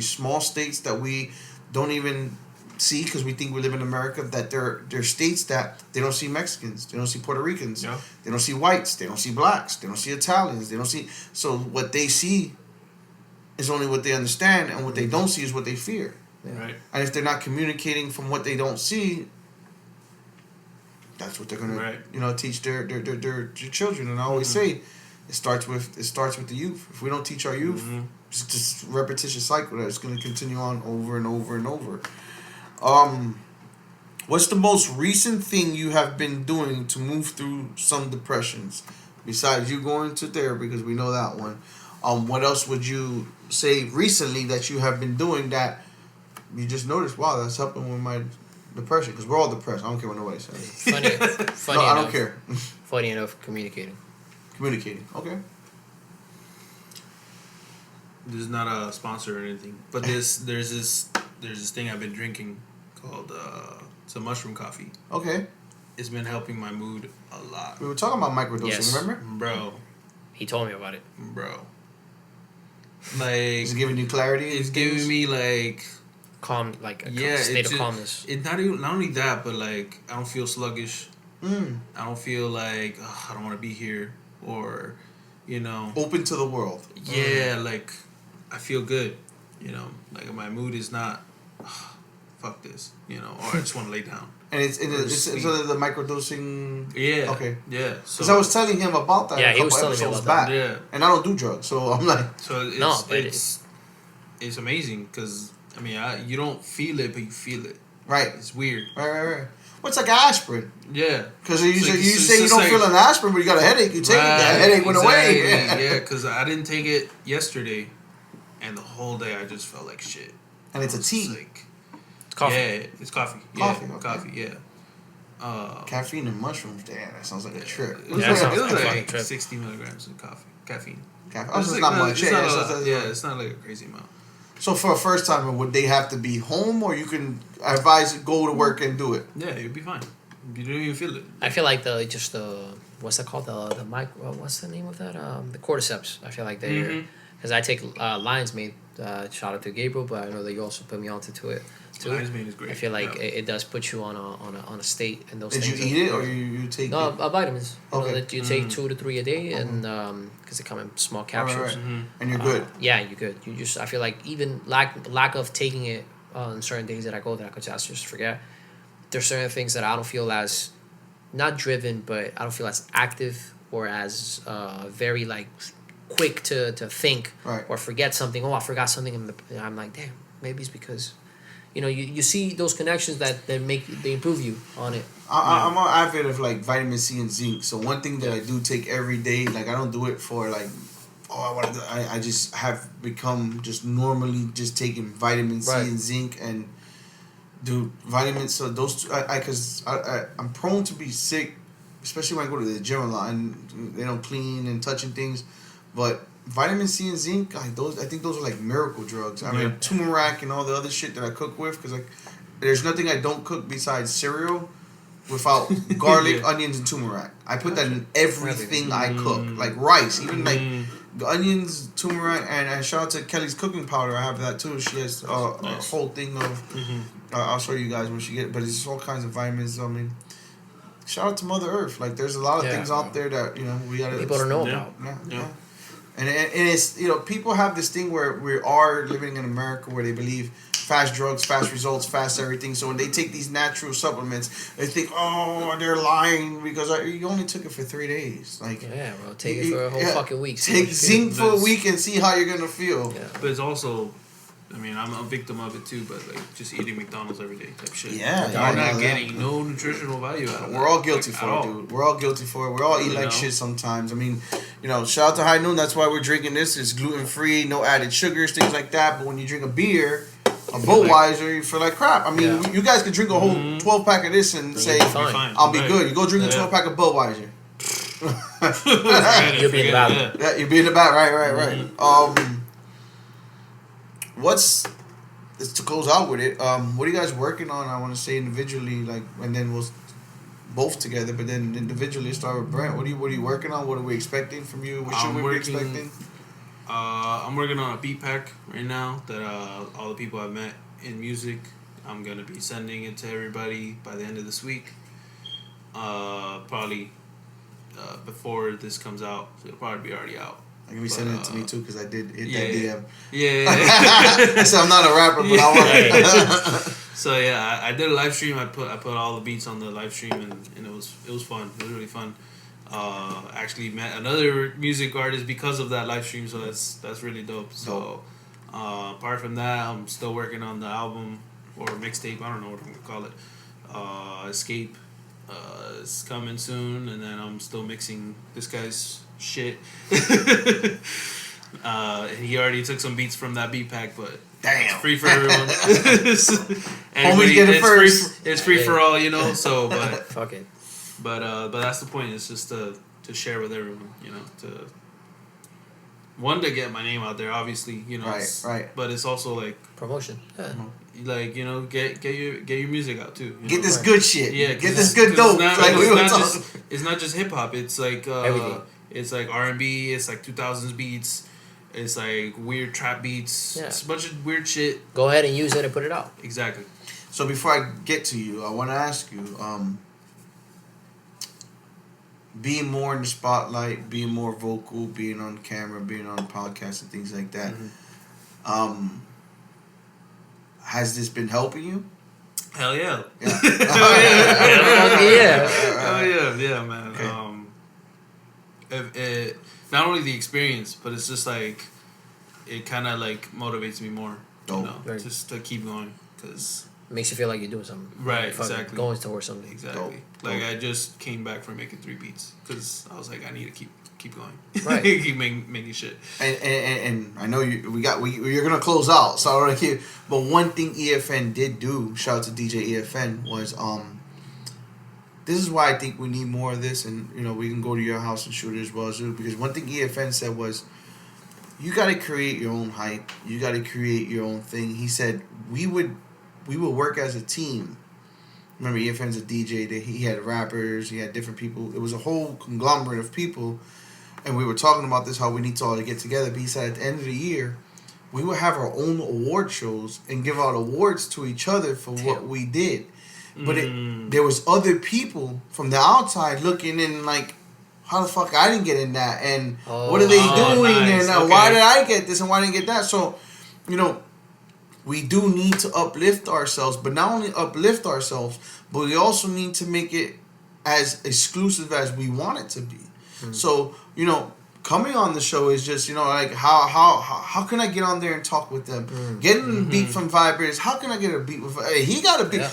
small states that we don't even see because we think we live in America, that they're states that they don't see Mexicans, they don't see Puerto Ricans, they don't see whites, they don't see blacks, they don't see Italians, they don't see. So what they see is only what they understand, and what they don't see is what they fear. Right. And if they're not communicating from what they don't see, that's what they're gonna teach their children. And I always say, it starts with the youth. If we don't teach our youth, it's just a repetitious cycle that's gonna continue on over and over and over. What's the most recent thing you have been doing to move through some depressions? Besides you going to therapy, because we know that one. What else would you say recently that you have been doing that you just noticed, wow, that's helping with my depression? Because we're all depressed. I don't care what nobody says. Funny No, I enough, don't care. funny enough, communicating. Communicating. Okay. This is not a sponsor or anything, but there's this thing I've been drinking called it's a mushroom coffee. Okay. It's been helping my mood a lot. We were talking about microdosing, Yes. remember? Bro. He told me about it. Like, It's giving you clarity. it's giving me like Calm, like a state of calmness. It's not only that, but like I don't feel sluggish. I don't feel like I don't want to be here, or Open to the world. Yeah, like I feel good. Like my mood is not fuck this, or I just want to lay down. And it's so the microdosing. Yeah. Okay. Yeah. Because I was telling him about that. Yeah, a he was couple telling me episodes about back. that. Yeah. And I don't do drugs, so I'm like. So it's amazing because you don't feel it, but you feel it. Right. It's weird. Right. Well, it's like aspirin. Yeah. Because you say you don't feel an aspirin, but you got a headache. You take it, that headache went away. Yeah, because I didn't take it yesterday, and the whole day I just felt like shit. And it's a tea. It's coffee. Yeah, it's coffee. Coffee, Yeah, okay. coffee. Yeah. Caffeine and mushrooms. Damn, that sounds like a trip. It was Yeah, that sounds like like a trip. 60 milligrams of caffeine. Oh, so it's not much. It's not like a crazy amount. So for a first timer, would they have to be home, or you can advise go to work and do it? Yeah, you'll be fine. You don't even feel it. I feel like what's that called, the mic, what's the name of that, the cordyceps. I feel like they're, because I take Lion's Mane, shout out to Gabriel, but I know that you also put me onto it too. Lion's Mane is great. I feel like it does put you on a state, and those Did things. you eat it, or you take No, it? vitamins. Okay. That you take 2 to 3 a day, and because they come in small capsules. Right. And you're good. Yeah, you're good. You just, I feel like even lack of taking it on certain days that I go that I could just forget. There's certain things that I don't feel as, not driven, but I don't feel as active or as very like quick to think or forget something. Oh, I forgot something, and I'm like, damn, maybe it's because, you see those connections that they improve you on it. I'm an advocate of like vitamin C and zinc. So one thing that I do take every day, like I don't do it for like, I just have become just normally just taking vitamin C and zinc, and Dude, vitamins. So those two, because I'm prone to be sick, especially when I go to the gym a lot and they don't clean and touching things. But vitamin C and zinc, I think those are like miracle drugs. I mean, turmeric and all the other shit that I cook with, because there's nothing I don't cook besides cereal without garlic, onions, and turmeric. I put that in everything I cook, like rice, even like the onions, turmeric, and shout out to Kelly's cooking powder. I have that too. She has a whole thing of. I'll show you guys when she get, but it's all kinds of vitamins. I mean, shout out to Mother Earth. Like, there's a lot of things out there that we gotta people don't know about. Yeah. And it's people have this thing where we are living in America where they believe fast drugs, fast results, fast everything. So when they take these natural supplements, they think, oh, they're lying because you only took it for 3 days. Like, yeah, bro, take it for a whole fucking week. Take zinc for a week and see how you're gonna feel. Yeah. But it's also, I mean, I'm a victim of it too, but like just eating McDonald's every day type shit. Yeah, you're not getting no nutritional value out of it. We're all guilty for it, dude. We're all guilty for it. We all eat like shit sometimes. I mean, shout out to High Noon. That's why we're drinking this. It's gluten free, no added sugars, things like that. But when you drink a beer, a Budweiser, you feel like crap. I mean, you guys could drink a whole 12-pack of this and say, I'll be good. You go drink a 12-pack of Budweiser. You'll be in the back. Yeah, you'll be in the back. Right. What's to close out with it? What are you guys working on? I want to say individually, and then we'll both together. But then individually, start with Brent. What are you working on? What are we expecting from you? What should we be expecting? I'm working on a beat pack right now that all the people I've met in music. I'm gonna be sending it to everybody by the end of this week. Probably before this comes out, so it'll probably be already out. I'm gonna be sending it to me too because I did hit that DM. Yeah. I said I'm not a rapper, but I want it. So yeah, I did a live stream. I put all the beats on the live stream, and it was fun. It was really fun. Actually met another music artist because of that live stream, so that's really dope. So apart from that, I'm still working on the album or mixtape. I don't know what I'm gonna call it. Escape. It's coming soon, and then I'm still mixing this guy's shit. He already took some beats from that beat pack, but it's free for everyone. Homies get it first. It's free for all, So, but fuck it. But that's the point. It's just to share with everyone, to get my name out there, obviously, Right. But it's also like promotion. Yeah. Like get your music out too. Get this good shit. Yeah, get this good dope. It's not just hip hop. It's like everything. It's like R&B. It's like 2000s beats. It's like weird trap beats. Yeah. It's a bunch of weird shit. Go ahead and use it and put it out. Exactly. So before I get to you, I want to ask you, being more in the spotlight, being more vocal, being on camera, being on podcasts and things like that, has this been helping you? Hell yeah. Yeah. Hell yeah, man. Okay. Not only the experience, but it's just like it kind of like motivates me more. Right. Just to keep going, because makes you feel like you're doing something. Right, Fucking exactly. Going towards something. Exactly. Like I just came back from making 3 beats because I was like, I need to keep going. Right. Keep making shit. And I know you're gonna close out, so I don't care. But one thing EFN did do, shout out to DJ EFN, was this is why I think we need more of this, and we can go to your house and shoot it as well too. Because one thing EFN said was, you got to create your own hype. You got to create your own thing. He said we would work as a team. Remember, EFN's a DJ. That he had rappers. He had different people. It was a whole conglomerate of people. And we were talking about this, how we need to all get together. But he said at the end of the year, we would have our own award shows and give out awards to each other for what we did. But there was other people from the outside looking in like, how the fuck I didn't get in that? And what are they doing? Nice. And why did I get this and why didn't I get that? So, we do need to uplift ourselves. But not only uplift ourselves, but we also need to make it as exclusive as we want it to be. So, coming on the show is just, like how can I get on there and talk with them? Getting a beat from Vibrators, how can I get a beat with he got a beat. Yeah.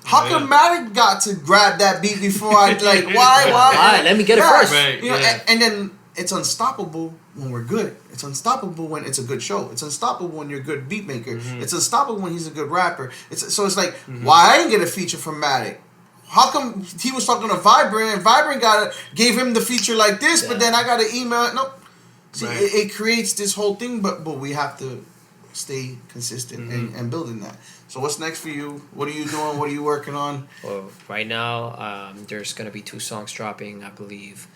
How come Matic got to grab that beat before I why? Let me get it first. Right, and then it's unstoppable when we're good. It's unstoppable when it's a good show. It's unstoppable when you're a good beat maker. It's unstoppable when he's a good rapper. So it's like, why I didn't get a feature from Matic? How come he was talking to Vibrant and Vibrant gave him the feature like this, but then I got an email? Nope. See, it creates this whole thing, but we have to stay consistent and building that. So what's next for you? What are you doing? What are you working on? Well, right now, there's gonna be 2 songs dropping. I believe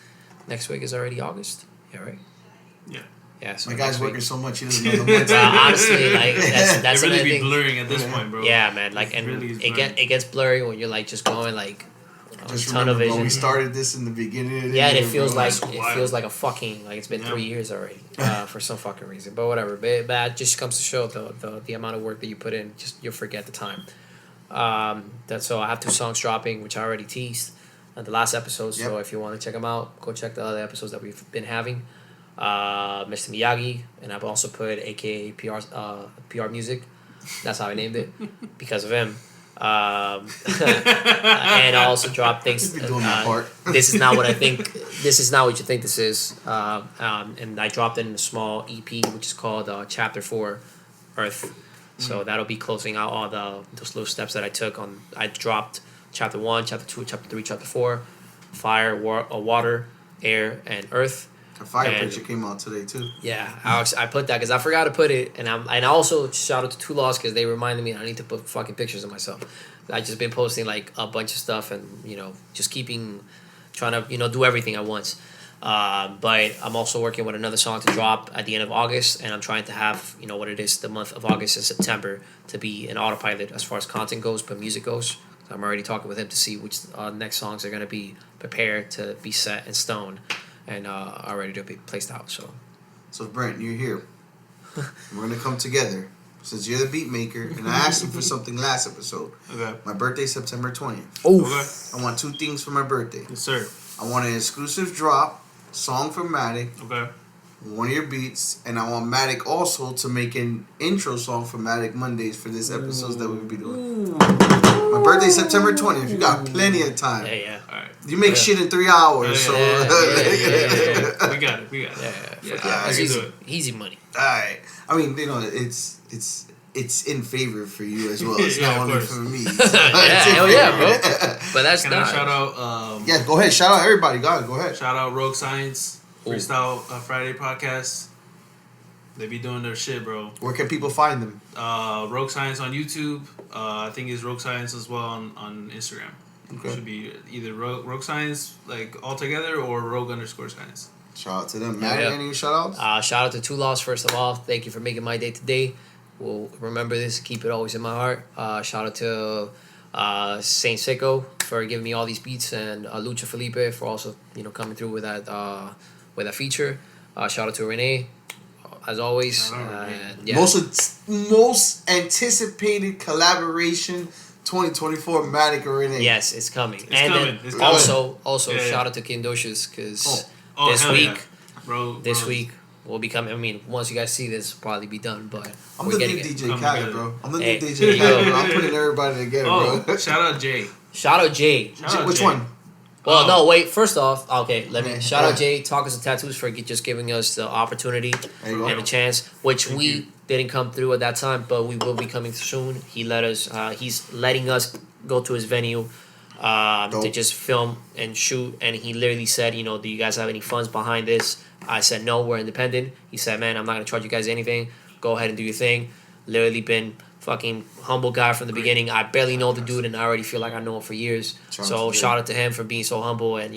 next week is already August. Yeah, right. Yeah. Yeah. So my guy's working so much he doesn't know the months. Honestly, like that's it really another be thing. blurring at this point, bro. Yeah, man. Like, and really it gets blurry when you're like just going like Just tunnel remember, vision. we started this in the beginning of the Yeah, and year, it feels bro. like a fucking like it's been 3 years already for some fucking reason. But whatever. But that just comes to show the amount of work that you put in. Just you'll forget the time. That's so I have 2 songs dropping, which I already teased at the last episode. So if you want to check them out, go check the other episodes that we've been having. Mr. Miyagi, and I've also put AKA PR Music. That's how I named it because of him. And I also dropped things. This is not what I think. This is not what you think this is. And I dropped it in a small EP, which is called Chapter 4, Earth. So that'll be closing out all those little steps that I took on. I dropped Chapter 1, Chapter 2, Chapter 3, Chapter 4, Fire, Water, Air, and Earth. The fire picture came out today too. Yeah, I put that because I forgot to put it, and I also shout out to Two Lost because they reminded me I need to put fucking pictures of myself. I just been posting like a bunch of stuff and just trying to do everything at once. But I'm also working with another song to drop at the end of August, and I'm trying to have what it is the month of August and September to be an autopilot as far as content goes, but music goes. I'm already talking with him to see which next songs are gonna be prepared to be set in stone. And are ready to be placed out. So Brent, you're here. We're gonna come together since you're the beat maker, and I asked you for something last episode. Okay. My birthday, September 20th. Oh. Okay. I want 2 things for my birthday. Yes, sir. I want an exclusive drop, song from Matic, Okay. one of your beats, and I want Matic also to make an intro song for Matic Mondays for this episodes that we'll be doing. My birthday, September 20th. You got plenty of time. Yeah. All right. You make shit in 3 hours, Yeah. We got it. Easy money. Alright. I mean, it's in favor for you as well. It's not only for me. So Hell yeah, bro. But that's Can I shout out? Yeah, go ahead. Shout out everybody. Go ahead. Shout out Rogue Science Freestyle Friday podcast. They be doing their shit, bro. Where can people find them? Rogue Science on YouTube. I think it's Rogue Science as well on Instagram. Okay. It should be either Rogue Science like all together or Rogue_Science. Shout out to them. Matt, any shout outs? Shout out to Two Lost first of all. Thank you for making my day today. We'll remember this. Keep it always in my heart. Shout out to Saint Sicko for giving me all these beats, and Lucha Felipe for also coming through with that feature. Shout out to Renee. As always, Most anticipated collaboration 2024 Matic or Renee. Yes, it's coming. It's coming. Also shout out to Kindocious because this week we'll be coming. I mean, once you guys see this, it'll probably be done. But I'm we're the getting new it. DJ Khaled, bro. I'm the new DJ Khaled, bro. I'm putting everybody together, bro. Shout out Jay. Shout out Jay. Which one? Well, no, wait. First off, okay, let me shout out Jay Talkers of Tattoos for just giving us the opportunity and a chance, which we didn't come through at that time, but we will be coming soon. He let us. He's letting us go to his venue to just film and shoot, and he literally said, do you guys have any funds behind this? I said no, we're independent. He said, man, I'm not gonna charge you guys anything. Go ahead and do your thing. Literally been fucking humble guy from the beginning. I barely know the dude, and I already feel like I know him for years. So shout out to him for being so humble and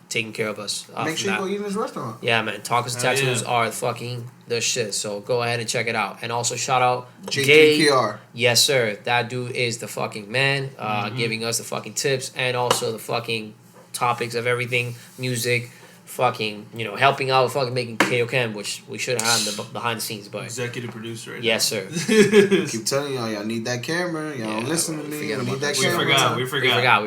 taking care of us. Make sure you go eat in his restaurant. Yeah, man. Talkers Tattoos are fucking the shit. So go ahead and check it out. And also shout out J3PR. Yes, sir. That dude is the fucking man. Giving us the fucking tips and also the fucking topics of everything, music. Fucking, helping out, fucking making KO Cam, which we should have had behind the scenes, but executive producer. Right yes, sir. Keep telling y'all need that camera. Y'all don't listen to me. Y'all need that We camera. forgot.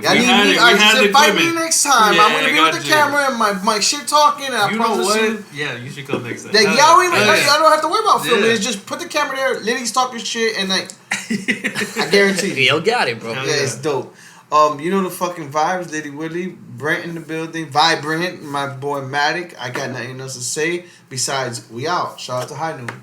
Just invite me next time. I'm gonna be with the camera and my shit talking. And I promise you. Yeah, you should come next time. Y'all don't have to worry about filming. It's just put the camera there. Liddy's talking shit, and I guarantee you. You'll got it, bro. Yeah, it's dope. You know the fucking vibes. Litty Willie, Brent in the building, Vibrant, my boy Matic. I got nothing else to say besides we out. Shout out to High Noon.